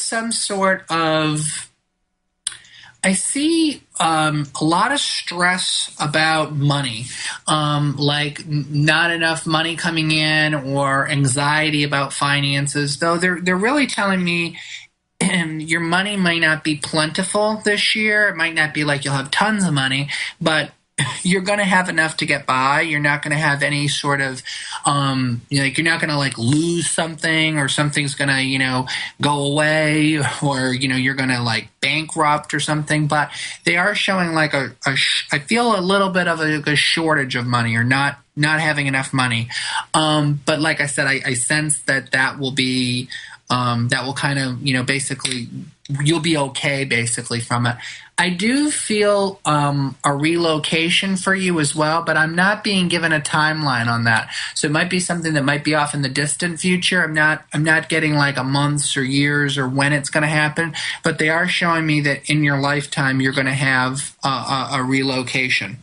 a lot of stress about money, like not enough money coming in or anxiety about finances, though they're really telling me your money might not be plentiful this year. It might not be like you'll have tons of money, but you're going to have enough to get by. You're not going to have any sort of, you're not going to like lose something or something's going to, go away or, you're going to like bankrupt or something. But they are showing like I feel a little bit of a shortage of money or not having enough money. But like I said, I sense that will be, that will kind of, basically, you'll be okay basically from it. I do feel a relocation for you as well, but I'm not being given a timeline on that. So it might be something that might be off in the distant future. I'm not getting like a months or years or when it's going to happen, but they are showing me that in your lifetime you're going to have a relocation.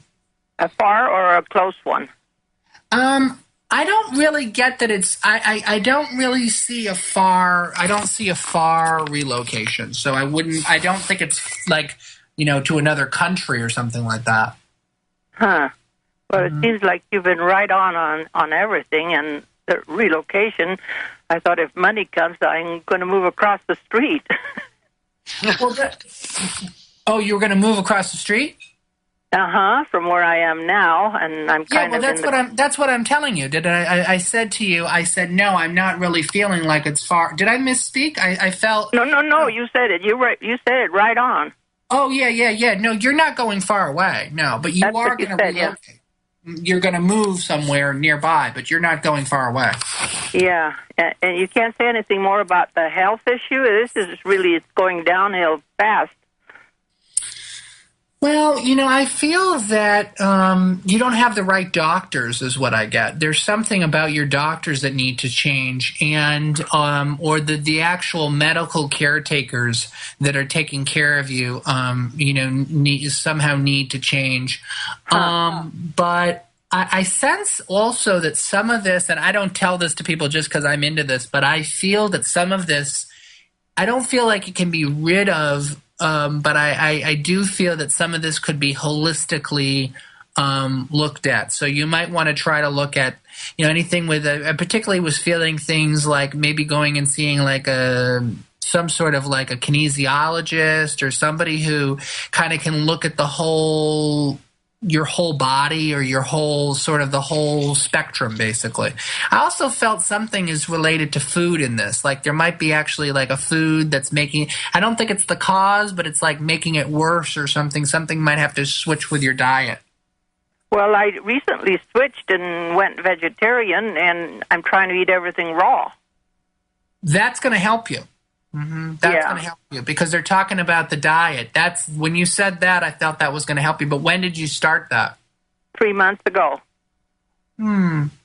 A far or a close one? I don't really get that it's I don't really see I don't see a far relocation. So I don't think it's like, to another country or something like that. Huh. Well, it seems like you've been right on everything, and the relocation, I thought if money comes, I'm going to move across the street. Oh, you were going to move across the street? From where I am now, and I'm kind of that's what I'm telling you. Did I said to you, I said, no, I'm not really feeling like it's far. Did I misspeak? I felt... No, you said it. You said it right on. Oh, yeah. No, you're not going far away, no, but you are going to relocate. Yeah. You're going to move somewhere nearby, but you're not going far away. Yeah, and you can't say anything more about the health issue? This is really, it's going downhill fast. Well, I feel that you don't have the right doctors is what I get. There's something about your doctors that need to change, and or the actual medical caretakers that are taking care of you, need to change. But I sense also that some of this, and I don't tell this to people just because I'm into this, but I feel that some of this, I don't feel like it can be rid of. But I do feel that some of this could be holistically looked at. So you might want to try to look at, anything with I particularly was feeling things like maybe going and seeing like some sort of like a kinesiologist or somebody who kind of can look at your whole body or your whole sort of the whole spectrum, basically. I also felt something is related to food in this. Like there might be actually like a food that's making, I don't think it's the cause, but it's like making it worse or something. Something might have to switch with your diet. Well, I recently switched and went vegetarian, and I'm trying to eat everything raw. That's going to help you. That's going to help you because they're talking about the diet. That's when you said that, I felt that was going to help you. But when did you start that? 3 months ago.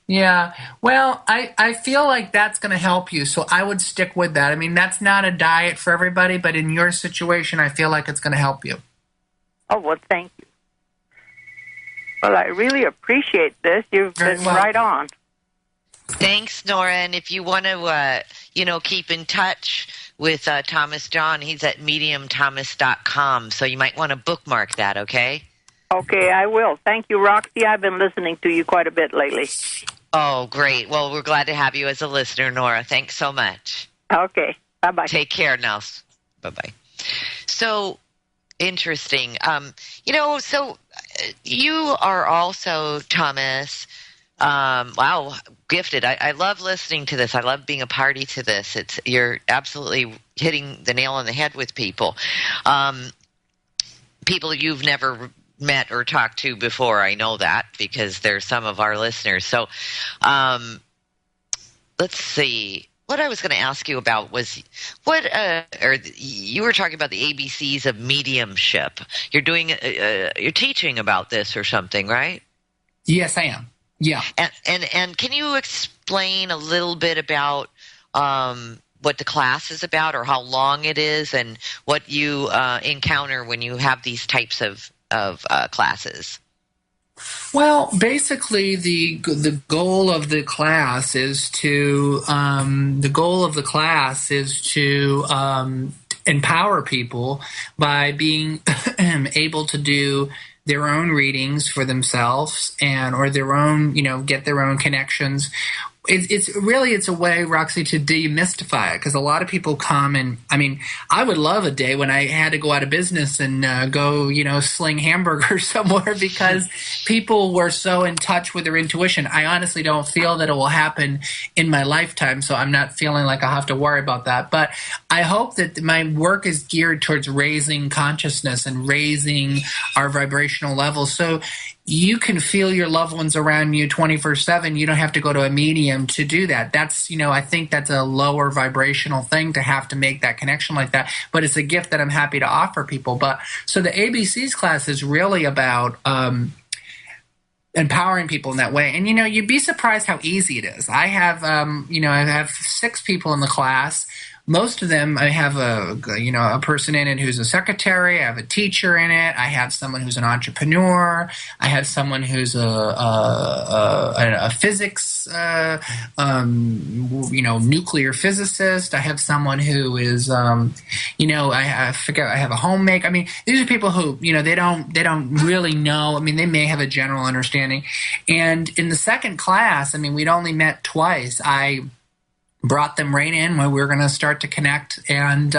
Yeah. Well, I feel like that's going to help you. So I would stick with that. I mean, that's not a diet for everybody, but in your situation, I feel like it's going to help you. Oh, well, thank you. Well, I really appreciate this. You've been right on. Thanks, Nora. And if you want to, keep in touch with Thomas John, he's at mediumthomas.com. So you might want to bookmark that, okay? Okay, I will. Thank you, Roxy. I've been listening to you quite a bit lately. Oh, great. Well, we're glad to have you as a listener, Nora. Thanks so much. Okay. Bye-bye. Take care now. Bye-bye. So interesting. So you are also, Thomas, wow, gifted. I love listening to this. I love being a party to this. You're absolutely hitting the nail on the head with people. People you've never met or talked to before. I know that because they're some of our listeners. So let's see. What I was going to ask you about was you were talking about the ABCs of mediumship. You're you're teaching about this or something, right? Yes, I am. Yeah. And can you explain a little bit about what the class is about or how long it is and what you encounter when you have these types of classes? Well, basically, the goal of the class is to empower people by being able to do their own readings for themselves or their own, get their own connections. It's a way, Roxy, to demystify it because a lot of people come and, I would love a day when I had to go out of business and go, sling hamburgers somewhere because people were so in touch with their intuition. I honestly don't feel that it will happen in my lifetime, so I'm not feeling like I'll have to worry about that. But I hope that my work is geared towards raising consciousness and raising our vibrational levels. So you can feel your loved ones around you 24/7. You don't have to go to a medium to do that. That's, I think that's a lower vibrational thing to have to make that connection like that. But it's a gift that I'm happy to offer people. But so the ABCs class is really about empowering people in that way. And, you'd be surprised how easy it is. I have, I have 6 people in the class. Most of them, I have a person in it who's a secretary. I have a teacher in it. I have someone who's an entrepreneur. I have someone who's a physics, nuclear physicist. I have someone who is, I forget. I have a homemaker. These are people who, they don't really know. They may have a general understanding. And in the second class, we'd only met twice. I brought them right in when we were going to start to connect, and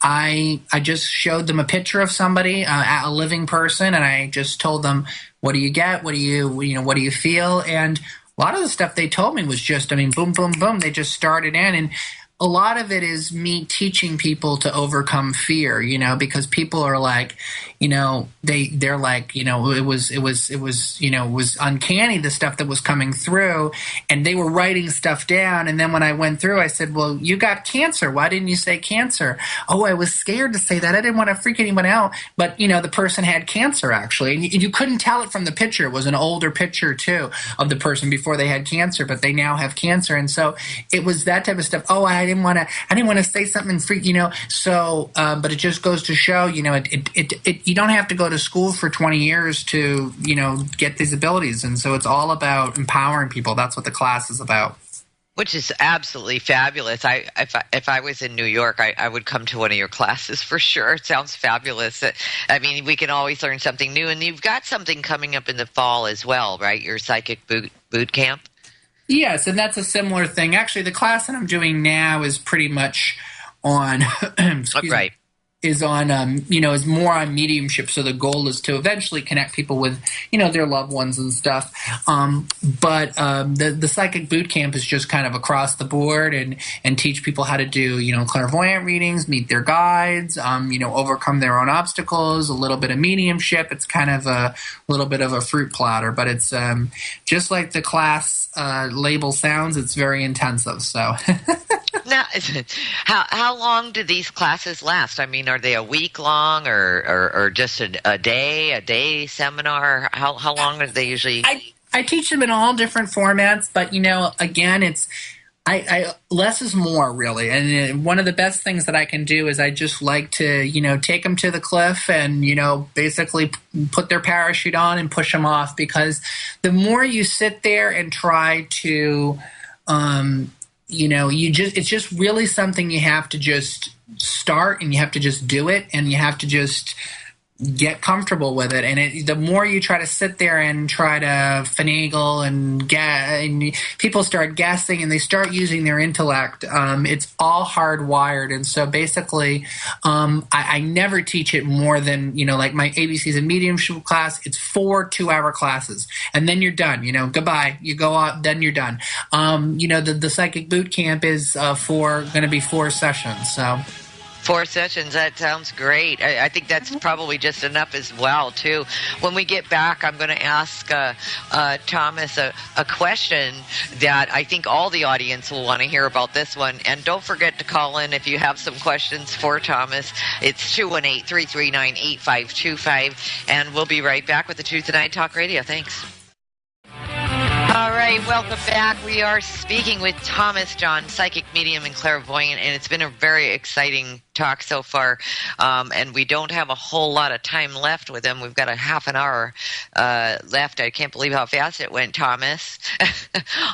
I just showed them a picture of somebody, a living person, and I just told them, what do you get? What do you feel? And a lot of the stuff they told me was just, boom, boom, boom. They just started in, and a lot of it is me teaching people to overcome fear, because people are like, they're like, it was uncanny, the stuff that was coming through, and they were writing stuff down. And then when I went through, I said, well, you got cancer. Why didn't you say cancer? Oh, I was scared to say that. I didn't want to freak anyone out. But, the person had cancer actually. And you couldn't tell it from the picture. It was an older picture too of the person before they had cancer, but they now have cancer. And so it was that type of stuff. Oh, I didn't want to say something freak, So, but it just goes to show, you don't have to go to school for 20 years to, get these abilities. And so it's all about empowering people. That's what the class is about. Which is absolutely fabulous. If I was in New York, I would come to one of your classes for sure. It sounds fabulous. We can always learn something new. And you've got something coming up in the fall as well, right? Your psychic boot camp? Yes, and that's a similar thing. Actually, the class that I'm doing now is pretty much on is on, is more on mediumship. So the goal is to eventually connect people with, their loved ones and stuff. But the psychic boot camp is just kind of across the board and teach people how to do, clairvoyant readings, meet their guides, overcome their own obstacles, a little bit of mediumship. It's kind of a little bit of a fruit platter, but it's just like the class label sounds, it's very intensive. So. Now, how long do these classes last? I mean, are they a week long or just a day seminar? How long are they usually? I teach them in all different formats, but again, it's I less is more, really. And one of the best things that I can do is I just like to take them to the cliff and basically put their parachute on and push them off, because the more you sit there and try to it's just really something you have to just start, and you have to just do it, and you have to just get comfortable with it. And the more you try to sit there and try to finagle and people start guessing and they start using their intellect, it's all hardwired. And so basically, I never teach it more than, like my ABCs and mediumship class, it's 4 2-hour classes. And then you're done, goodbye. You go out, then you're done. The psychic boot camp is going to be 4 sessions. So. 4 sessions, that sounds great. I think that's probably just enough as well, too. When we get back, I'm going to ask Thomas a question that I think all the audience will want to hear about this one. And don't forget to call in if you have some questions for Thomas. It's 218-339-8525. And we'll be right back with the Truth Tonight Talk Radio. Thanks. All right, welcome back. We are speaking with Thomas John, psychic medium and clairvoyant, and it's been a very exciting talk so far, and we don't have a whole lot of time left with him. We've got a half an hour left. I can't believe how fast it went, Thomas,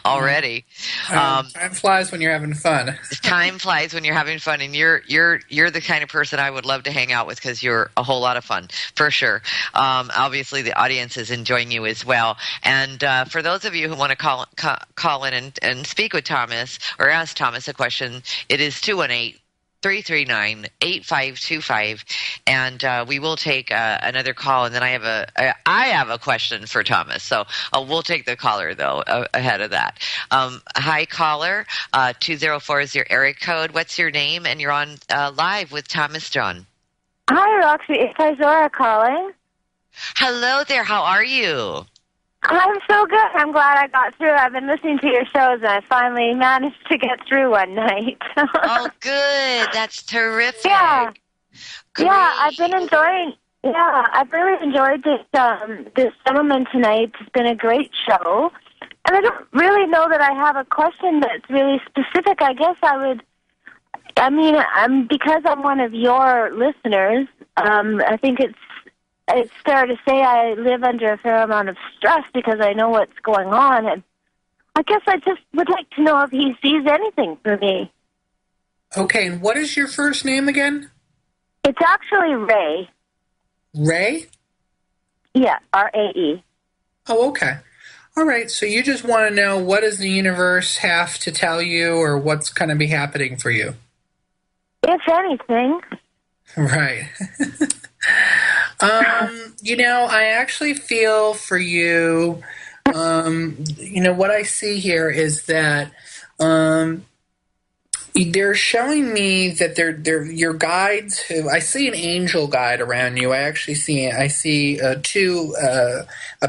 already. Time flies when you're having fun. Time flies when you're having fun, and you're the kind of person I would love to hang out with, because you're a whole lot of fun, for sure. Obviously, the audience is enjoying you as well. And for those of you who want to call in and speak with Thomas or ask Thomas a question, it is 218-339-8525, and we will take another call, and then I have a question for Thomas, so we'll take the caller, though, ahead of that. Hi, caller, 204 is your area code. What's your name? And you're on live with Thomas John. Hi, Roxy. It's Izora calling. Hello there. How are you? I'm so good. I'm glad I got through. I've been listening to your shows, and I finally managed to get through one night. Oh, good. That's terrific. Yeah. Great. Yeah, I've been enjoying. Yeah, I've really enjoyed this gentleman tonight. It's been a great show. And I don't really know that I have a question that's really specific. I guess because I'm one of your listeners, I think it's fair to say I live under a fair amount of stress because I know what's going on, and I guess I just would like to know if he sees anything for me. Okay, and what is your first name again? It's actually Ray. Ray? Yeah, R-A-E. Oh, okay. All right, so you just want to know, what does the universe have to tell you, or what's going to be happening for you? If anything. Right. I actually feel for you, what I see here is that they're showing me that they're your guides. I see an angel guide around you. I see a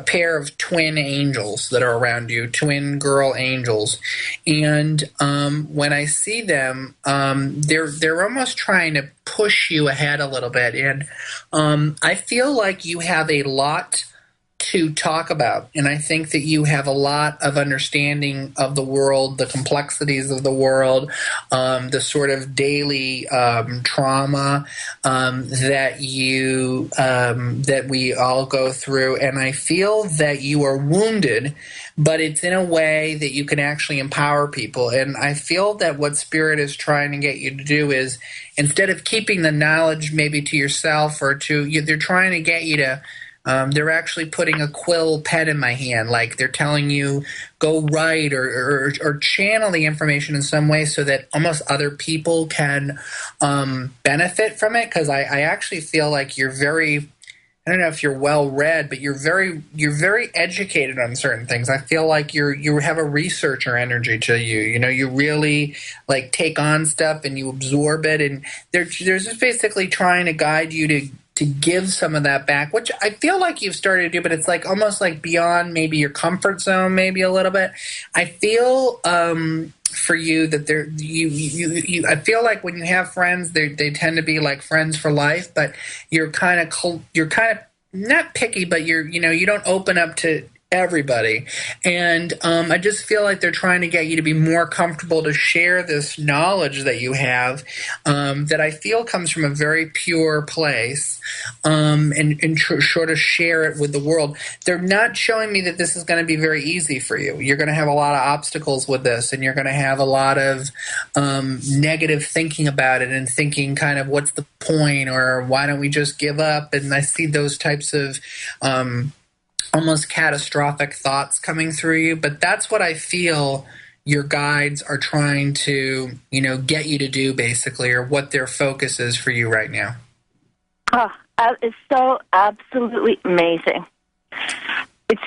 pair of twin angels that are around you, twin girl angels, and when I see them, they're almost trying to push you ahead a little bit, and I feel like you have a lot to talk about, and I think that you have a lot of understanding of the world, the complexities of the world, the sort of daily trauma that we all go through, and I feel that you are wounded, but it's in a way that you can actually empower people. And I feel that what Spirit is trying to get you to do is, instead of keeping the knowledge maybe to yourself or they're trying to get you to They're actually putting a quill pen in my hand, like they're telling you go write or channel the information in some way so that almost other people can benefit from it. Because I actually feel like you're very, I don't know if you're well read, but you're very educated on certain things. I feel like you have a researcher energy to you. You know, you really like take on stuff and you absorb it, and they're just basically trying to guide you to give some of that back, which I feel like you've started to do, but it's like almost like beyond maybe your comfort zone, maybe a little bit. I feel for you that I feel like when you have friends, they tend to be like friends for life, but you're kind of not picky, but you don't open up to everybody. And I just feel like they're trying to get you to be more comfortable to share this knowledge that you have, that I feel comes from a very pure place, and sort of share it with the world. They're not showing me that this is going to be very easy for you. You're going to have a lot of obstacles with this, and you're going to have a lot of negative thinking about it and thinking kind of what's the point, or why don't we just give up? And I see those types of almost catastrophic thoughts coming through you. But that's what I feel your guides are trying to, get you to do, basically, or what their focus is for you right now. Oh, it's so absolutely amazing. It's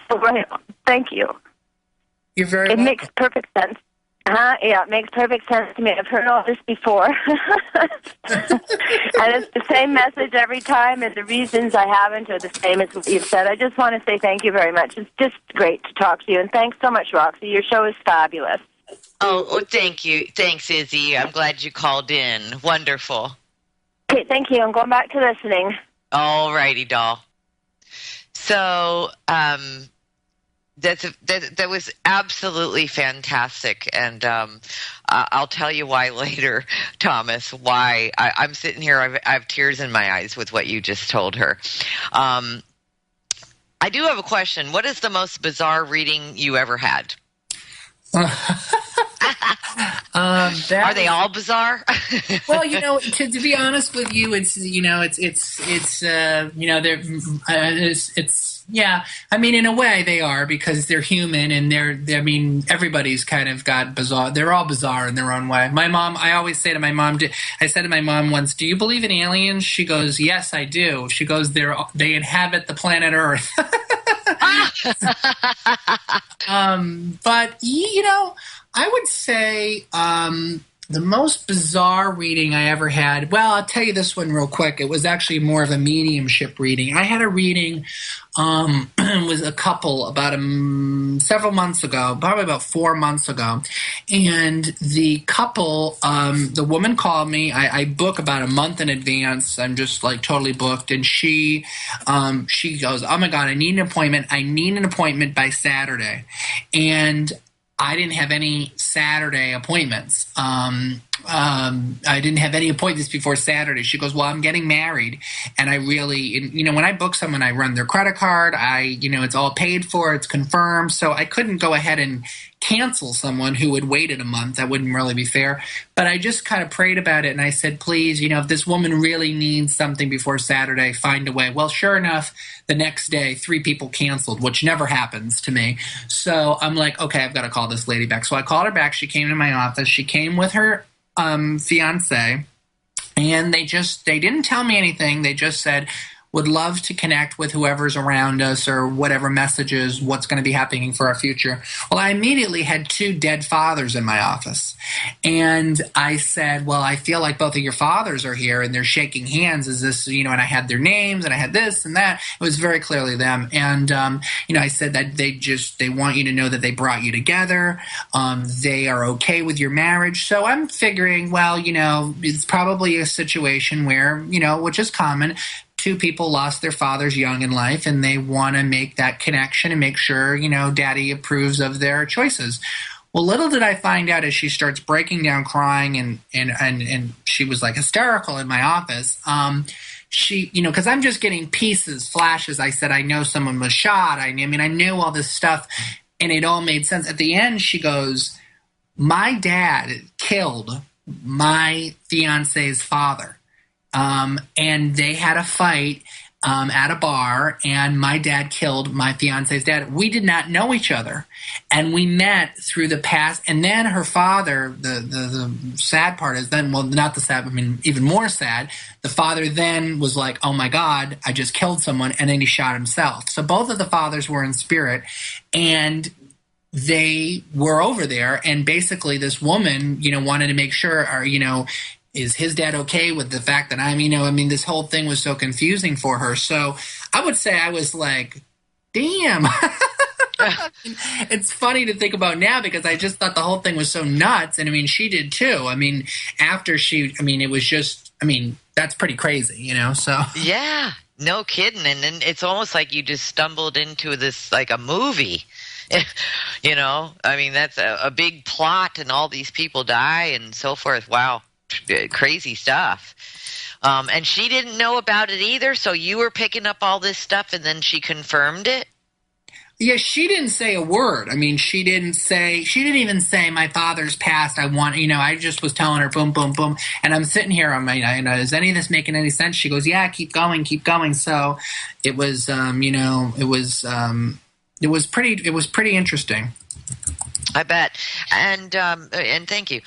so right. Thank you. You're very welcome. It makes perfect sense. Yeah, it makes perfect sense to me. I've heard all this before. And it's the same message every time, and the reasons I haven't are the same as what you've said. I just want to say thank you very much. It's just great to talk to you, and thanks so much, Roxy. Your show is fabulous. Oh, thank you. Thanks, Izzy. I'm glad you called in. Wonderful. Okay, thank you. I'm going back to listening. All righty, doll. So, that was absolutely fantastic, and I'll tell you why later, Thomas. Why I'm sitting here, I have tears in my eyes with what you just told her. I do have a question. What is the most bizarre reading you ever had? Are they all bizarre? Well, to be honest with you, yeah. I mean, in a way, they are, because they're human, and everybody's kind of got bizarre. They're all bizarre in their own way. My mom, I always say to my mom, I said to my mom once, "Do you believe in aliens?" She goes, "Yes, I do." She goes, "They inhabit the planet Earth." But I would say the most bizarre reading I ever had, well, I'll tell you this one real quick. It was actually more of a mediumship reading. I had a reading with a couple about several months ago, probably about 4 months ago. And the couple, the woman called me. I book about a month in advance. I'm just like totally booked. And she goes, "Oh my God, I need an appointment. I need an appointment by Saturday." And I didn't have any Saturday appointments. I didn't have any appointments before Saturday. She goes, "Well, I'm getting married, and I really, when I book someone, I run their credit card. It's all paid for, it's confirmed. So I couldn't go ahead and cancel someone who had waited a month. That wouldn't really be fair. But I just kind of prayed about it, and I said, please, if this woman really needs something before Saturday, find a way." Well, sure enough, the next day, 3 people canceled, which never happens to me. So I'm like, okay, I've got to call this lady back. So I called her back. She came to my office. She came with her fiance, and they didn't tell me anything. They just said, "Would love to connect with whoever's around us, or whatever messages, what's going to be happening for our future." Well, I immediately had 2 dead fathers in my office. And I said, "Well, I feel like both of your fathers are here, and they're shaking hands. Is this, and I had their names, and I had this and that." It was very clearly them. And, I said that they want you to know that they brought you together. They are okay with your marriage. So I'm figuring, well, it's probably a situation where, which is common, 2 people lost their fathers young in life, and they want to make that connection and make sure, daddy approves of their choices. Well, little did I find out, as she starts breaking down crying, and she was like hysterical in my office. She, because I'm just getting pieces, flashes. I said, I know someone was shot. I knew all this stuff, and it all made sense. At the end, she goes, "My dad killed my fiance's father. And they had a fight, at a bar, and my dad killed my fiance's dad. We did not know each other, and we met through the past. And then her father, the sad part is then, well, not the sad, I mean, even more sad, the father then was like, oh my God, I just killed someone, and then he shot himself. So both of the fathers were in spirit, and they were over there, and basically this woman, wanted to make sure, is his dad okay with the fact that this whole thing was so confusing for her. So I would say I was like, damn. It's funny to think about now because I just thought the whole thing was so nuts. And she did too. It was just, that's pretty crazy, so. Yeah, no kidding. And then it's almost like you just stumbled into this, like a movie. That's a big plot and all these people die and so forth. Wow. Crazy stuff. And she didn't know about it either, so you were picking up all this stuff and then she confirmed it? Yeah, she didn't say a word. She didn't even say my father's passed. I just was telling her boom, boom, boom. And I'm sitting here on is any of this making any sense? She goes, yeah, keep going. So it was, it was pretty interesting. I bet. And thank you.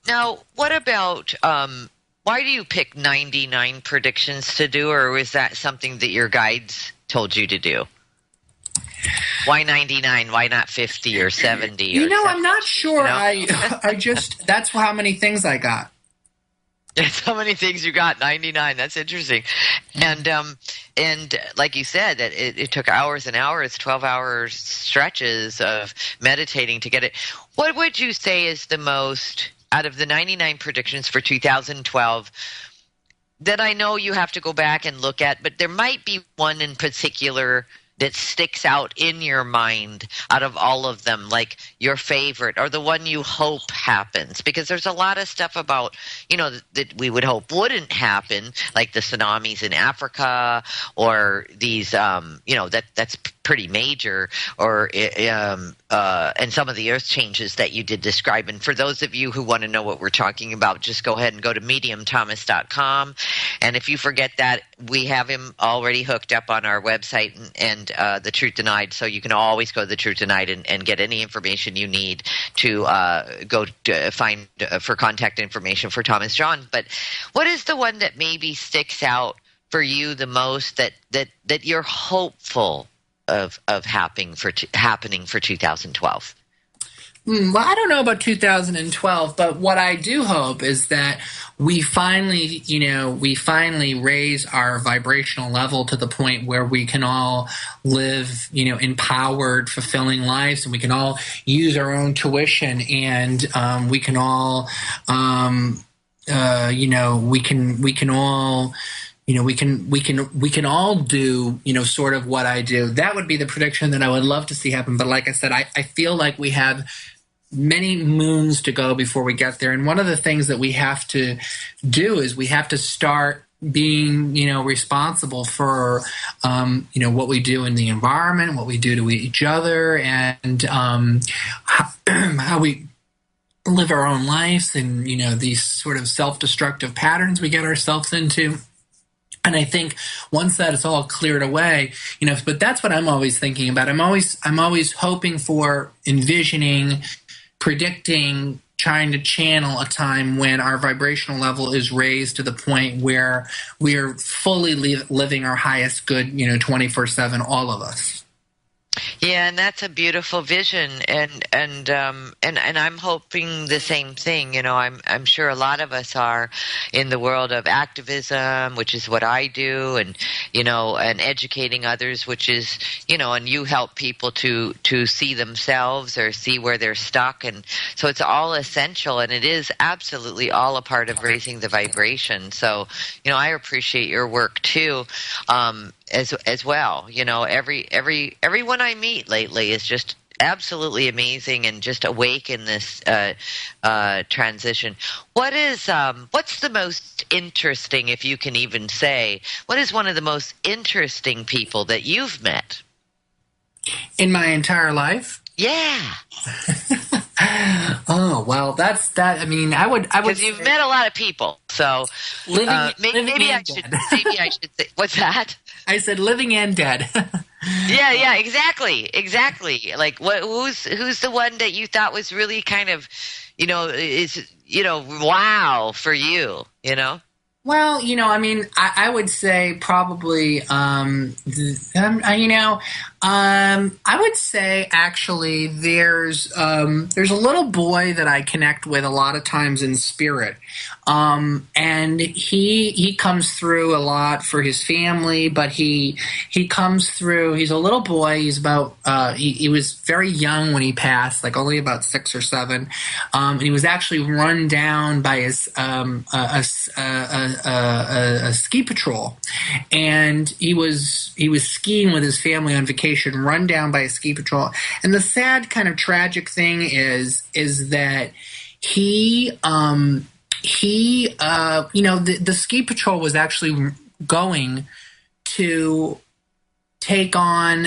Now, what about, why do you pick 99 predictions to do, or was that something that your guides told you to do? Why 99? Why not 50 or 70? I'm not sure. I just, that's how many things I got. That's how many things you got, 99. That's interesting. And like you said, that it took hours and hours, 12-hour stretches of meditating to get it. What would you say is the most, out of the 99 predictions for 2012, that I know you have to go back and look at, but there might be one in particular that sticks out in your mind out of all of them, like your favorite or the one you hope happens? Because there's a lot of stuff about, that we would hope wouldn't happen, like the tsunamis in Africa or these, that's pretty major, or and some of the earth changes that you did describe. And for those of you who want to know what we're talking about, just go ahead and go to mediumthomas.com. And if you forget that, we have him already hooked up on our website and The Truth Denied, so you can always go to The Truth Denied and get any information you need to go to find for contact information for Thomas John. But what is the one that maybe sticks out for you the most that you're hopeful of happening for 2012? Well, I don't know about 2012, but what I do hope is that we finally raise our vibrational level to the point where we can all live, empowered, fulfilling lives, and we can all use our own tuition, and we can all, we can all do, sort of what I do. That would be the prediction that I would love to see happen. But like I said, I feel like we have many moons to go before we get there. And one of the things that we have to do is we have to start being, responsible for, what we do in the environment, what we do to each other, and how we live our own lives, and, these sort of self-destructive patterns we get ourselves into. And I think once that is all cleared away, but that's what I'm always thinking about. I'm always hoping for, envisioning, predicting, trying to channel a time when our vibrational level is raised to the point where we are fully living our highest good, 24/7, all of us. Yeah, and that's a beautiful vision, and I'm hoping the same thing. I'm sure a lot of us are in the world of activism, which is what I do, and and educating others, which is and you help people to see themselves or see where they're stuck, and so it's all essential, and it is absolutely all a part of raising the vibration. So I appreciate your work too. As well, everyone I meet lately is just absolutely amazing and just awake in this transition. What's the most interesting, if you can even say, what is one of the most interesting people that you've met in my entire life? Yeah. Oh, well, that's that. I would, because you've met a lot of people. So Living maybe I and should dead. maybe I should say, what's that? I said living and dead. Yeah, exactly. Like, who's the one that you thought was really kind of, is wow for you, Well, I mean, I would say probably, I would say actually there's a little boy that I connect with a lot of times in spirit. And he comes through a lot for his family, but he comes through, he's a little boy. He's about, he was very young when he passed, like only about 6 or 7. And he was actually run down by his, a ski patrol, and he was skiing with his family on vacation, run down by a ski patrol. And the sad kind of tragic thing is that the ski patrol was actually going to take on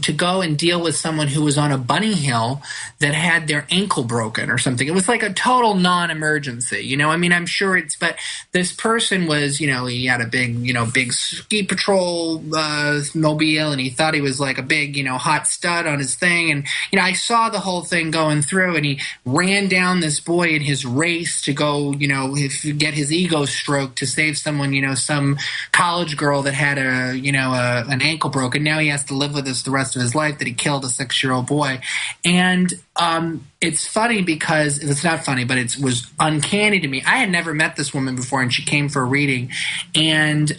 to go and deal with someone who was on a bunny hill that had their ankle broken or something. It was like a total non-emergency, I mean, I'm sure but this person was, he had a big ski patrol mobile, and he thought he was like a big, hot stud on his thing. And, I saw the whole thing going through, and he ran down this boy in his race to go, get his ego stroked to save someone, some college girl that had an ankle broken. And now he has to live with this the rest of his life, that he killed a 6-year-old boy. And it's funny because it's not funny, but it was uncanny to me. I had never met this woman before, and she came for a reading. And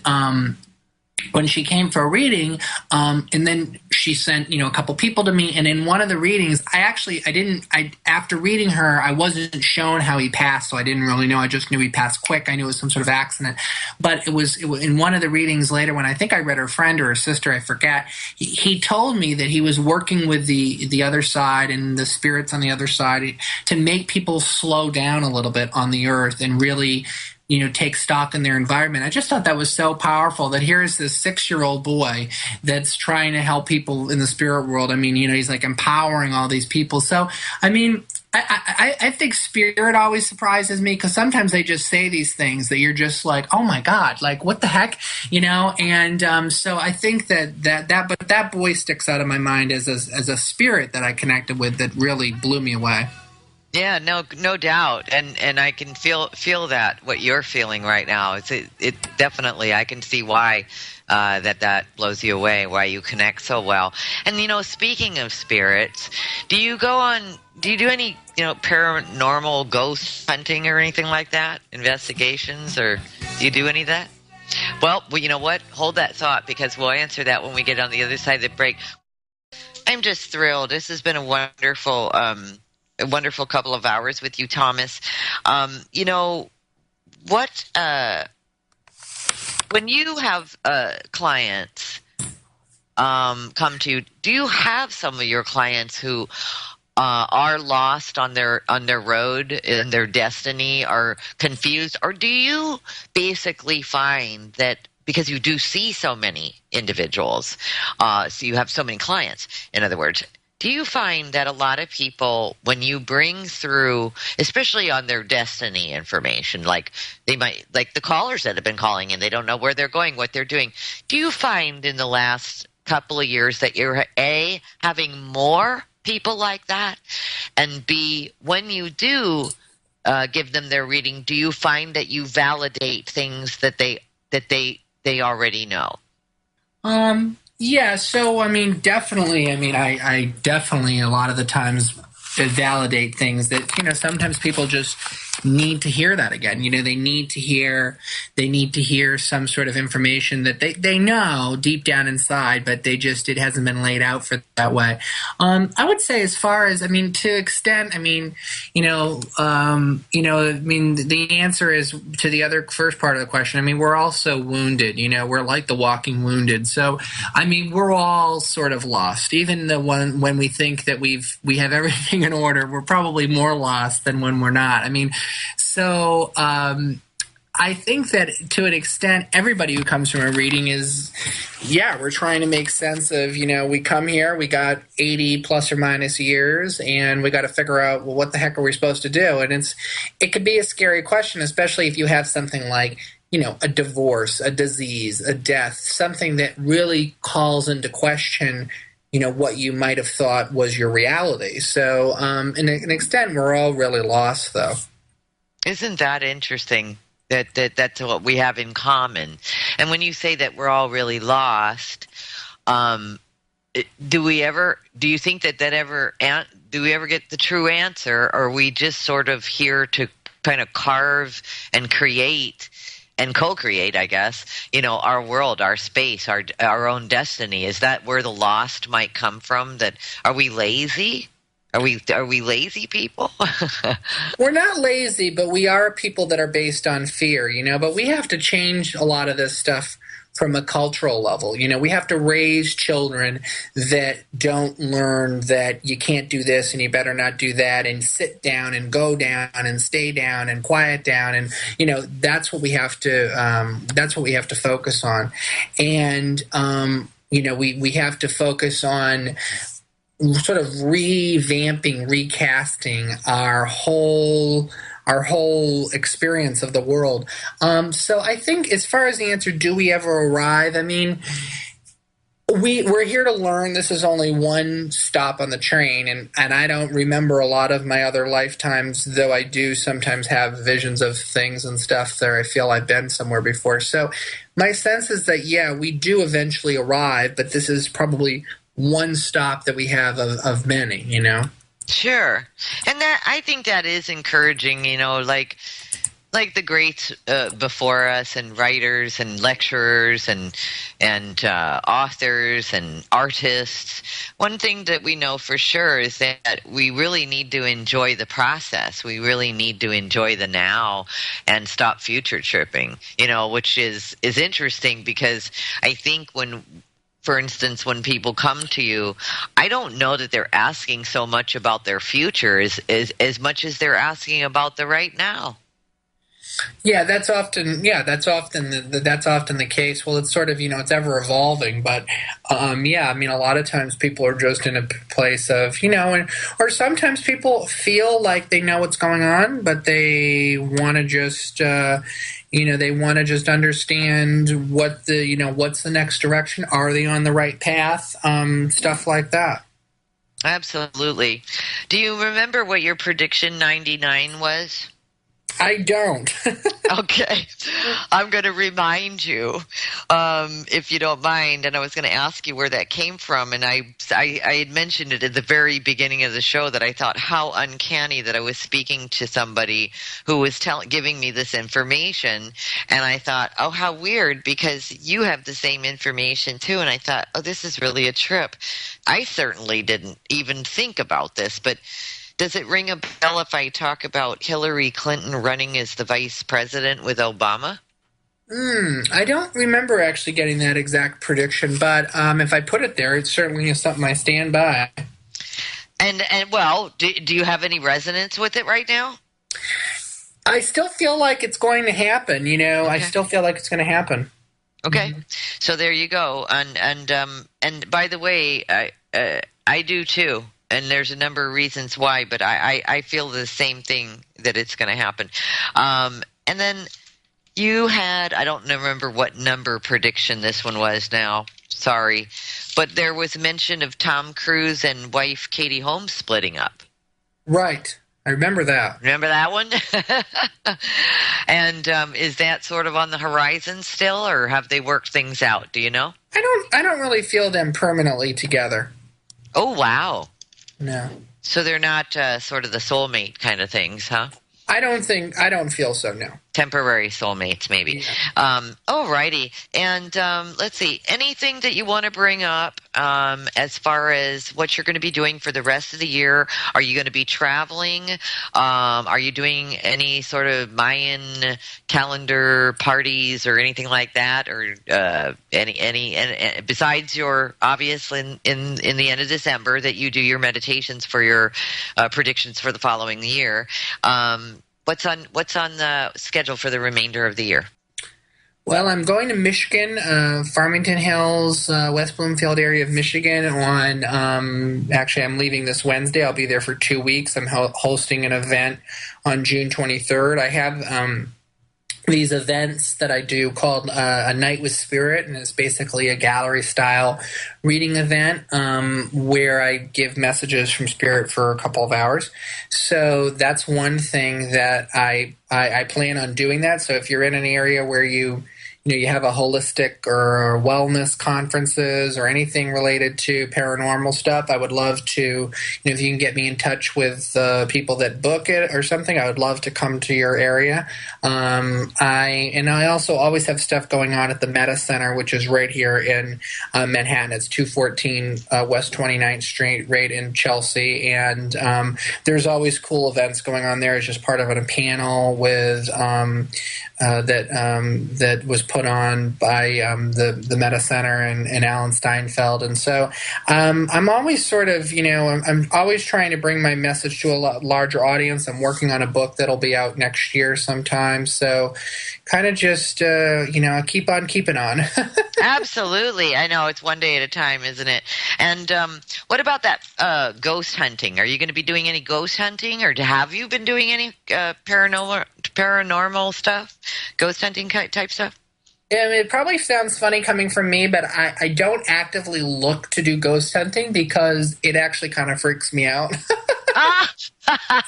when she came for a reading, and then she sent, a couple people to me. And in one of the readings, after reading her, I wasn't shown how he passed, so I didn't really know. I just knew he passed quick. I knew it was some sort of accident. But it was in one of the readings later, when I think I read her friend or her sister, I forget, he told me that he was working with the other side and the spirits on the other side to make people slow down a little bit on the earth and really take stock in their environment. I just thought that was so powerful, that here's this 6-year-old boy that's trying to help people in the spirit world. I mean, he's like empowering all these people. So, I mean, I think spirit always surprises me, because sometimes they just say these things that you're just like, oh my God, like what the heck, And so I think but that boy sticks out of my mind as a spirit that I connected with that really blew me away. Yeah, no doubt, and I can feel that what you're feeling right now. It definitely, I can see why that blows you away, why you connect so well. And speaking of spirits, do you do any paranormal ghost hunting or anything like that? Investigations, or do you do any of that? Well, you know what? Hold that thought, because we'll answer that when we get on the other side of the break. I'm just thrilled. This has been a wonderful couple of hours with you, Thomas. When you have clients come to you, do you have some of your clients who are lost on their road, in their destiny, are confused, or do you basically find that because you do see so many individuals, so you have so many clients, in other words, do you find that a lot of people, when you bring through, especially on their destiny information, like they might, like the callers that have been calling in, they don't know where they're going, what they're doing, do you find in the last couple of years that you're A, having more people like that, and B, when you do give them their reading, do you find that you validate things that they already know? Yeah, so I mean, definitely. I mean, I definitely a lot of the times validate things that sometimes people just need to hear that again. They need to hear some sort of information that they know deep down inside, but it hasn't been laid out for that way. I would say, as far as, to extent, the answer is to the other first part of the question. We're all so wounded, we're like the walking wounded. So, we're all sort of lost. Even when we think that we have everything in order, we're probably more lost than when we're not. So I think that to an extent, everybody who comes from a reading is, we're trying to make sense of, we come here, we got 80 plus or minus years, and we got to figure out, well, what the heck are we supposed to do? And it could be a scary question, especially if you have something like, a divorce, a disease, a death, something that really calls into question, what you might have thought was your reality. So, in an extent, we're all really lost, though. Isn't that interesting? That's what we have in common. And when you say that we're all really lost, do you think that do we ever get the true answer? Or are we just sort of here to kind of carve and create and co-create, I guess, our world, our space, our own destiny? Is that where the lost might come from? That are we lazy? Are we lazy people? We're not lazy, but we are people that are based on fear, But we have to change a lot of this stuff from a cultural level. We have to raise children that don't learn that you can't do this and you better not do that, and sit down and go down and stay down and quiet down, and that's what we have to focus on, and we have to focus on sort of revamping, recasting our whole experience of the world. So I think as far as the answer, do we ever arrive? I mean, we're here to learn. This is only one stop on the train, and I don't remember a lot of my other lifetimes, though I do sometimes have visions of things and stuff that I feel I've been somewhere before. So my sense is that, we do eventually arrive, but this is probably one stop that we have of many, Sure. And that, I think that is encouraging, like the greats before us, and writers and lecturers and authors and artists. One thing that we know for sure is that we really need to enjoy the process. We really need to enjoy the now and stop future tripping, which is interesting, because I think for instance, when people come to you, I don't know that they're asking so much about their future as much as they're asking about the right now. That's often the case. Well, it's sort of, it's ever evolving, but I mean, a lot of times people are just in a place of, or sometimes people feel like they know what's going on, but they want to just they want to just understand what's the next direction. Are they on the right path? Stuff like that. Absolutely. Do you remember what your prediction 99 was? I don't. Okay. I'm going to remind you, if you don't mind, and I was going to ask you where that came from, and I had mentioned it at the very beginning of the show that I thought how uncanny that I was speaking to somebody who was giving me this information, and I thought, oh, how weird, because you have the same information too, and I thought, oh, this is really a trip. I certainly didn't even think about this, but does it ring a bell if I talk about Hillary Clinton running as the vice president with Obama? I don't remember actually getting that exact prediction, but if I put it there, it certainly is something I stand by. And well, do you have any resonance with it right now? I still feel like it's going to happen. Okay. I still feel like it's going to happen. Okay, so there you go. And by the way, I do too. And there's a number of reasons why, but I feel the same thing, that it's going to happen. And then you had, I don't remember what number prediction this one was now, sorry, but there was mention of Tom Cruise and wife Katie Holmes splitting up. Right. I remember that. Remember that one? And is that sort of on the horizon still, or have they worked things out? Do you know? I don't really feel them permanently together. Oh, wow. No. So they're not sort of the soulmate kind of things, huh? I don't feel so, no. Temporary soulmates, maybe. Yeah. All righty. And let's see, anything that you want to bring up as far as what you're going to be doing for the rest of the year? Are you going to be traveling? Are you doing any sort of Mayan calendar parties or anything like that? Or any besides your obvious in the end of December that you do your meditations for your predictions for the following year? What's on the schedule for the remainder of the year? Well, I'm going to Michigan, Farmington Hills, West Bloomfield area of Michigan on, actually I'm leaving this Wednesday. I'll be there for 2 weeks. I'm hosting an event on June 23rd. I have these events that I do called A Night with Spirit, and it's basically a gallery-style reading event where I give messages from Spirit for a couple of hours. So that's one thing that I plan on doing that. So if you're in an area where you have a holistic or wellness conferences or anything related to paranormal stuff, I would love to, if you can get me in touch with people that book it or something, I would love to come to your area. I also always have stuff going on at the Meta Center, which is right here in Manhattan. It's 214 West 29th Street, right in Chelsea. And there's always cool events going on there. It's just part of a panel with that was put on by the Meta Center and Alan Steinfeld. And so I'm always sort of, I'm always trying to bring my message to a larger audience. I'm working on a book that'll be out next year sometime. So kind of just, keep on keeping on. Absolutely. I know, it's one day at a time, isn't it? And what about that ghost hunting? Are you going to be doing any ghost hunting, or have you been doing any paranormal stuff, ghost hunting type stuff? Yeah, it probably sounds funny coming from me, but I don't actively look to do ghost hunting because it actually kind of freaks me out.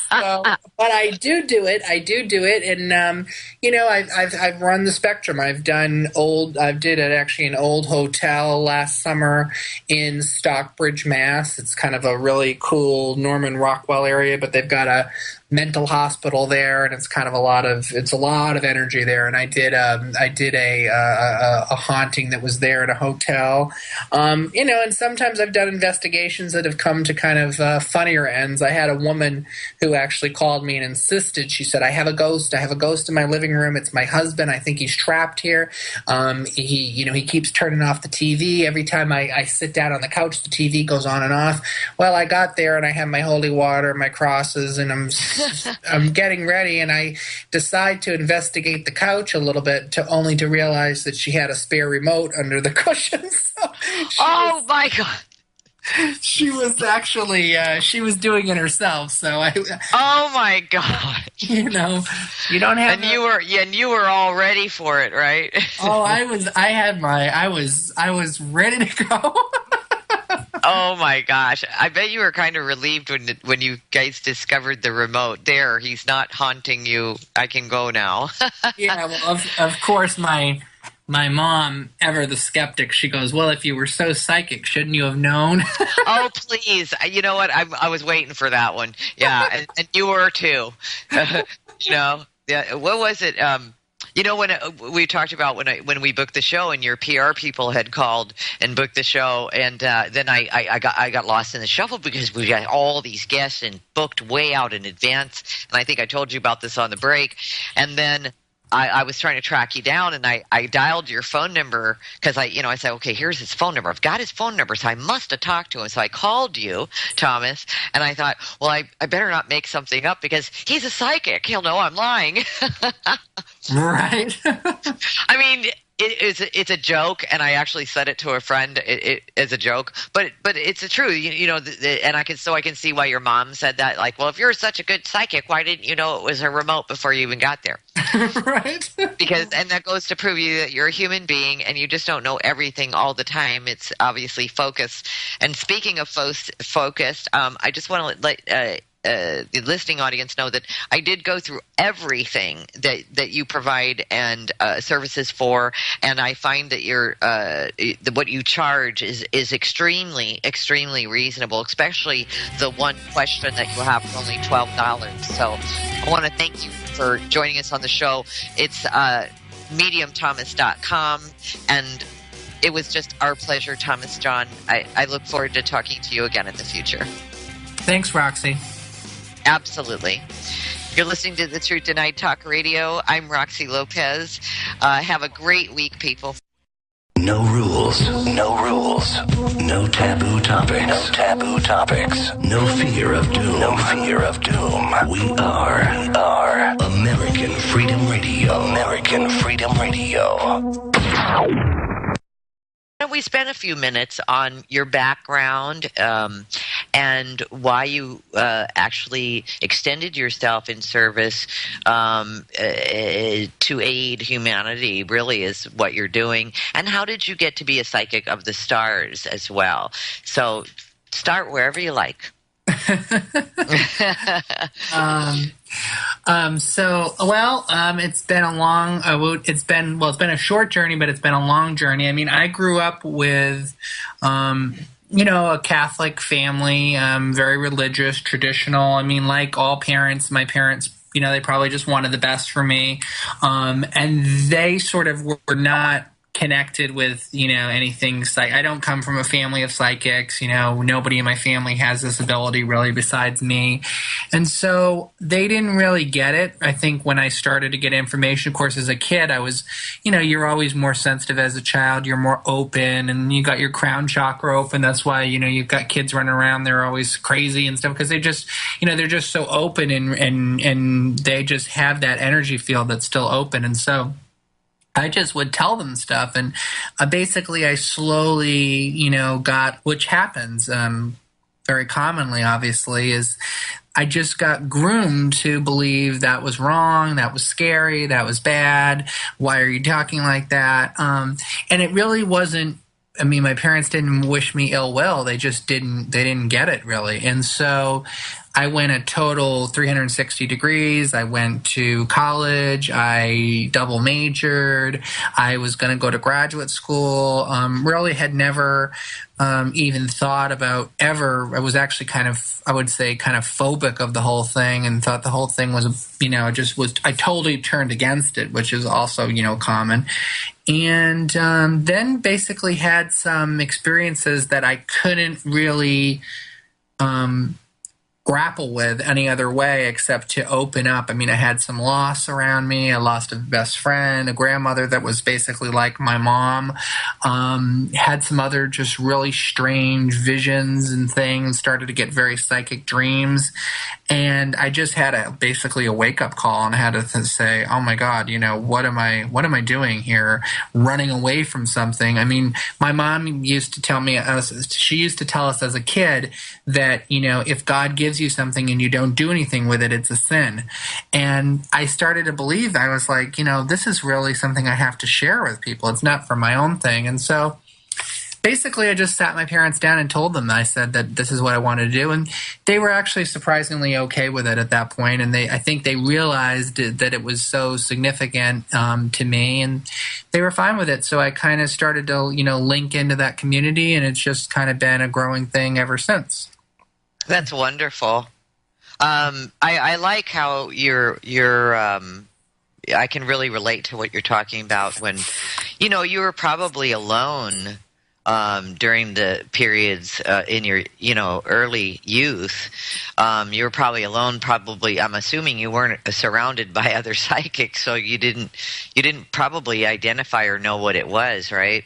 So, but I do it. And, I've run the spectrum. I did an old hotel last summer in Stockbridge, Mass. It's kind of a really cool Norman Rockwell area, but they've got a mental hospital there, and it's kind of a lot of energy there. And I did a haunting that was there in a hotel, and sometimes I've done investigations that have come to kind of funnier ends. I had a woman who actually called me and insisted. She said, I have a ghost in my living room. It's my husband. I think he's trapped here. He keeps turning off the TV. Every time I sit down on the couch, the TV goes on and off. Well, I got there and I have my holy water, my crosses, and I'm getting ready, and I decide to investigate the couch a little bit only to realize that she had a spare remote under the cushion. So my God. She was actually she was doing it herself. So oh my God. You don't have. And you were all ready for it, right? Oh, I was ready to go. Oh my gosh. I bet you were kind of relieved when you guys discovered the remote. There, he's not haunting you. I can go now. Yeah, well, of course my mom, ever the skeptic, she goes, well, if you were so psychic, shouldn't you have known? Oh, please. You know what? I was waiting for that one. Yeah, and you were too. Yeah. What was it? When we talked about when we booked the show, and your PR people had called and booked the show, and then I got lost in the shuffle because we got all these guests and booked way out in advance. And I think I told you about this on the break. And then I was trying to track you down, and I dialed your phone number because I said, okay, here's his phone number. I've got his phone number, so I must have talked to him. So I called you, Thomas, and I thought, well, I better not make something up because he's a psychic. He'll know I'm lying. Right. I mean, it's a joke, and I actually said it to a friend as a joke, but it's the truth, and I can see why your mom said that. Like, well, if you're such a good psychic, why didn't you know it was a remote before you even got there? Right. And that goes to prove you that you're a human being, and you just don't know everything all the time. It's obviously focus. And speaking of focused, I just want to let the listening audience know that I did go through everything that you provide and services for, and I find that what you charge is extremely, extremely reasonable, especially the one question that you have for only $12. So I want to thank you for joining us on the show. It's mediumthomas.com, and it was just our pleasure, Thomas John. I look forward to talking to you again in the future. Thanks, Roxy. Absolutely. You're listening to The Truth Tonight Talk Radio. I'm Roxy Lopez. Have a great week, people. No rules. No rules. No taboo topics. No taboo topics. No fear of doom. No fear of doom. We are American Freedom Radio. We spent a few minutes on your background and why you actually extended yourself in service to aid humanity, really is what you're doing. And how did you get to be a psychic of the stars as well? So start wherever you like. It's been a long, it's been a short journey, but it's been a long journey. I mean, I grew up with, a Catholic family, very religious, traditional. I mean, like all parents, my parents, they probably just wanted the best for me. And they sort of were not connected with, anything. I don't come from a family of psychics. Nobody in my family has this ability really besides me. And so they didn't really get it. I think when I started to get information, of course, as a kid, I was, you're always more sensitive as a child. You're more open and you got your crown chakra open. That's why, you've got kids running around. They're always crazy and stuff because they just, they're just so open and they just have that energy field that's still open. And so I just would tell them stuff, and basically I slowly, got, which happens very commonly, obviously, is I just got groomed to believe that was wrong, that was scary, that was bad, why are you talking like that? And it really wasn't, I mean, my parents didn't wish me ill will, they didn't get it really. And so I went a total 360 degrees. I went to college. I double majored. I was going to go to graduate school. Really had never even thought about ever. I was actually kind of phobic of the whole thing and thought the whole thing was, I totally turned against it, which is also, common. And then basically had some experiences that I couldn't really grapple with any other way except to open up. I mean, I had some loss around me. I lost a best friend, a grandmother that was basically like my mom. Had some other just really strange visions and things, started to get very psychic dreams. And I just had basically a wake-up call and I had to say, oh my God, what am I doing here? Running away from something. I mean, my mom used to tell me, she used to tell us as a kid that, if God gives you something and you don't do anything with it, it's a sin. And I started to believe, I was like, this is really something I have to share with people. It's not for my own thing. And so basically I just sat my parents down and told them, I said that this is what I wanted to do. And they were actually surprisingly okay with it at that point. And I think they realized that it was so significant to me and they were fine with it. So I kind of started to, link into that community and it's just kind of been a growing thing ever since. That's wonderful. I like how you're I can really relate to what you're talking about when, you were probably alone during the periods in your, early youth. You were probably alone. Probably, I'm assuming you weren't surrounded by other psychics, so you didn't probably identify or know what it was, right?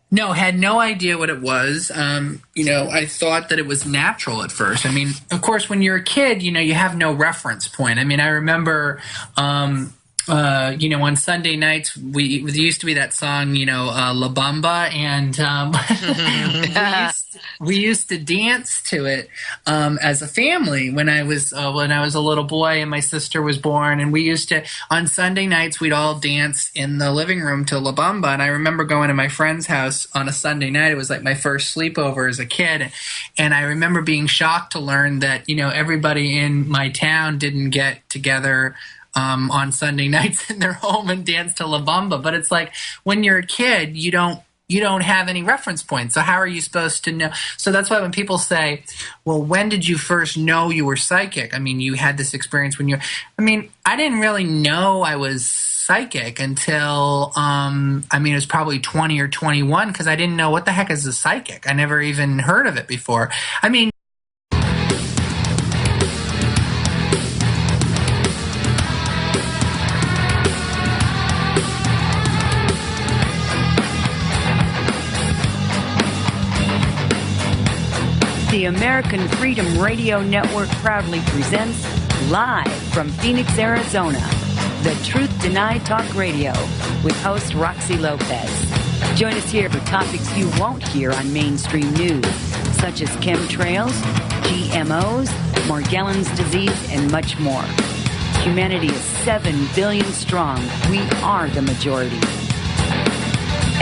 No, had no idea what it was. I thought that it was natural at first. I mean, of course, when you're a kid, you have no reference point. I mean, I remember, on Sunday nights, there used to be that song, La Bamba, and we used to dance to it as a family when I was a little boy and my sister was born, and we used to, on Sunday nights, we'd all dance in the living room to La Bamba, and I remember going to my friend's house on a Sunday night. It was like my first sleepover as a kid, and I remember being shocked to learn that, everybody in my town didn't get together on Sunday nights in their home and dance to La Bamba. But it's like when you're a kid, you don't have any reference points. So how are you supposed to know? So that's why when people say, well, when did you first know you were psychic? I mean, you had this experience I didn't really know I was psychic until, it was probably 20 or 21 because I didn't know what the heck is a psychic. I never even heard of it before. I mean, The American Freedom Radio Network proudly presents, live from Phoenix, Arizona, The Truth Denied Talk Radio with host Roxy Lopez. Join us here for topics you won't hear on mainstream news, such as chemtrails, GMOs, Morgellons disease, and much more. Humanity is 7 billion strong. We are the majority.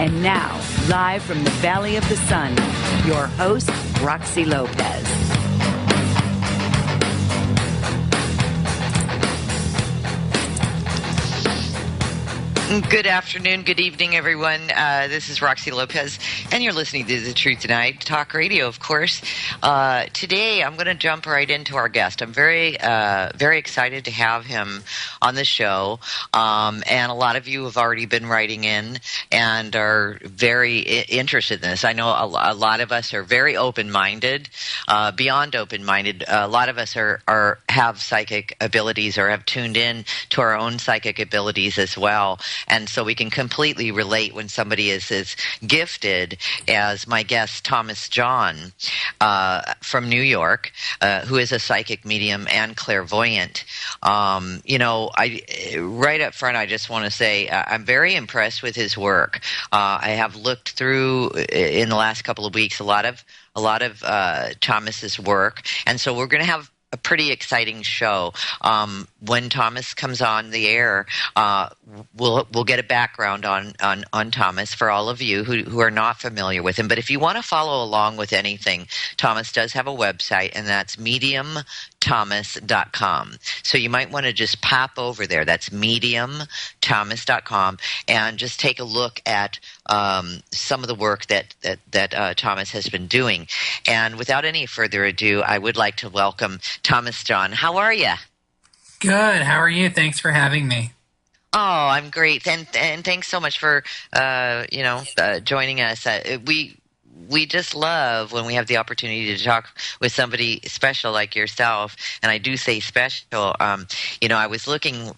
And now, live from the Valley of the Sun, your host, Roxy Lopez. Good afternoon, good evening, everyone. This is Roxy Lopez, and you're listening to The Truth Tonight Talk Radio, of course. Today, I'm going to jump right into our guest. I'm very excited to have him on the show, and a lot of you have already been writing in and are very interested in this. I know a lot of us are very open-minded, beyond open-minded. A lot of us have psychic abilities or have tuned in to our own psychic abilities as well. And so we can completely relate when somebody is as gifted as my guest, Thomas John, from New York, who is a psychic medium and clairvoyant. Right up front, I just want to say I'm very impressed with his work. I have looked through in the last couple of weeks a lot of Thomas's work, and so we're going to have a pretty exciting show. When Thomas comes on the air, we'll get a background on Thomas for all of you who are not familiar with him. But if you want to follow along with anything, Thomas does have a website, and that's mediumthomas.com. So you might want to just pop over there. That's mediumthomas.com, and just take a look at some of the work that Thomas has been doing. And without any further ado, I would like to welcome Thomas John. How are you? Good. How are you? Thanks for having me. Oh, I'm great, and thanks so much for joining us. We just love when we have the opportunity to talk with somebody special like yourself, and I do say special. I was looking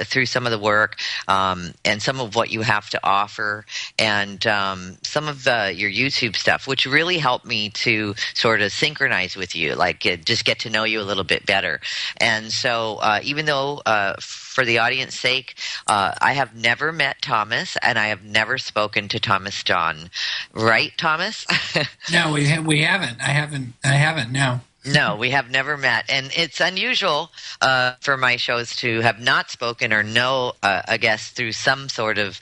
through some of the work and some of what you have to offer, and some of your YouTube stuff, which really helped me to sort of synchronize with you, just get to know you a little bit better. And so even though for the audience sake, I have never met Thomas, and I have never spoken to Thomas John. Right, Thomas? No, we haven't. I haven't, no. No, we have never met, and it's unusual for my shows to have not spoken or know a guest through some sort of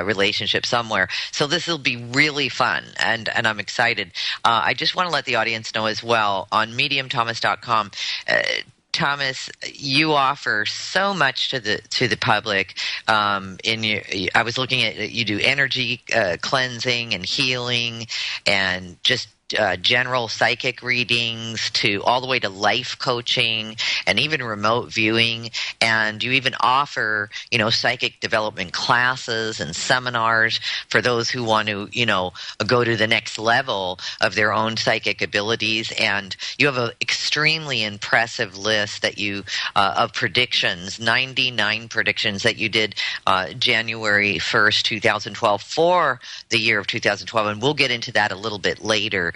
relationship somewhere. So this will be really fun, and I'm excited. I just want to let the audience know as well, on mediumthomas.com, Thomas, you offer so much to the public. I was looking at, you do energy cleansing and healing, and just general psychic readings, to all the way to life coaching and even remote viewing. And you even offer, psychic development classes and seminars for those who want to, go to the next level of their own psychic abilities. And you have an extremely impressive list that you of predictions, 99 predictions that you did January 1st, 2012 for the year of 2012. And we'll get into that a little bit later,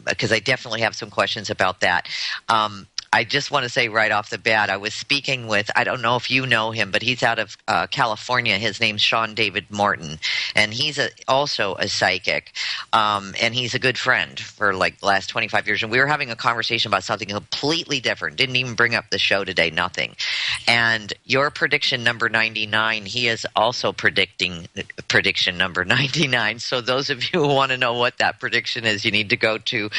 because I definitely have some questions about that. I just want to say right off the bat, I was speaking with, I don't know if you know him, but he's out of California. His name's Sean David Morton, and he's also a psychic, and he's a good friend for the last 25 years. And we were having a conversation about something completely different. Didn't even bring up the show today, nothing. And your prediction number 99, he is also predicting prediction number 99. So those of you who want to know what that prediction is, you need to go to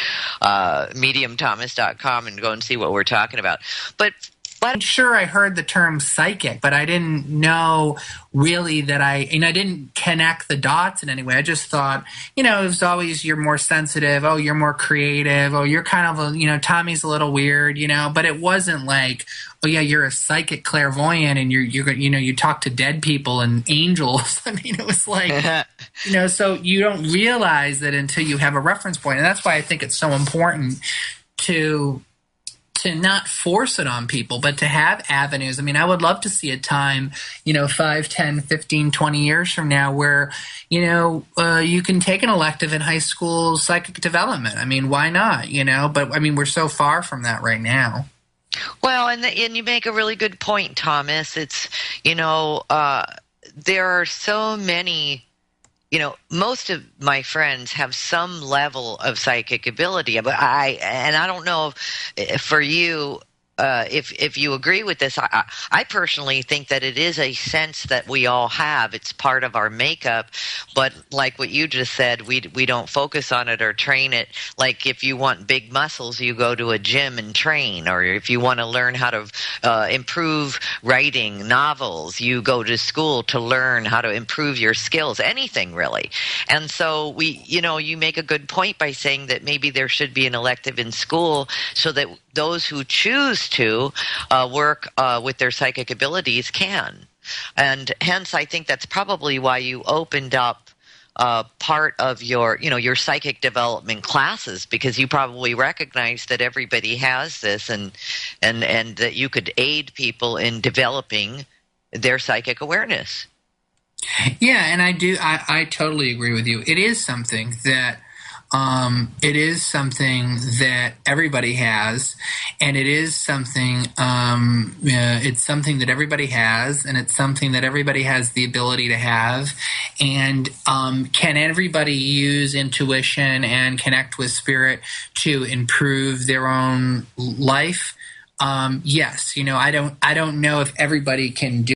mediumthomas.com and go and see what we're talking about. But I'm sure I heard the term psychic, but I didn't know really that I didn't connect the dots in any way. I just thought, it was always, you're more sensitive. Oh, you're more creative. Oh, you're kind of Tommy's a little weird, but it wasn't like, oh yeah, you're a psychic clairvoyant and you talk to dead people and angels. I mean, it was like, so you don't realize that until you have a reference point. And that's why I think it's so important to not force it on people, but to have avenues. I mean, I would love to see a time, 5, 10, 15, 20 years from now where, you can take an elective in high school psychic development. I mean, why not, But, I mean, we're so far from that right now. Well, and you make a really good point, Thomas. It's, there are so many, most of my friends have some level of psychic ability, but I don't know if for you, if you agree with this. I personally think that it is a sense that we all have. It's part of our makeup, but like what you just said, we don't focus on it or train it. Like if you want big muscles, you go to a gym and train, or if you want to learn how to improve writing novels, you go to school to learn how to improve your skills. Anything really. And so you make a good point by saying that maybe there should be an elective in school so that those who choose to work with their psychic abilities can. And hence, I think that's probably why you opened up part of your psychic development classes, because you probably recognize that everybody has this, and that you could aid people in developing their psychic awareness. Yeah, and I totally agree with you. It is something that everybody has, and it is something. It's something that everybody has, and it's something that everybody has the ability to have. And can everybody use intuition and connect with spirit to improve their own life? Yes. I don't know if everybody can do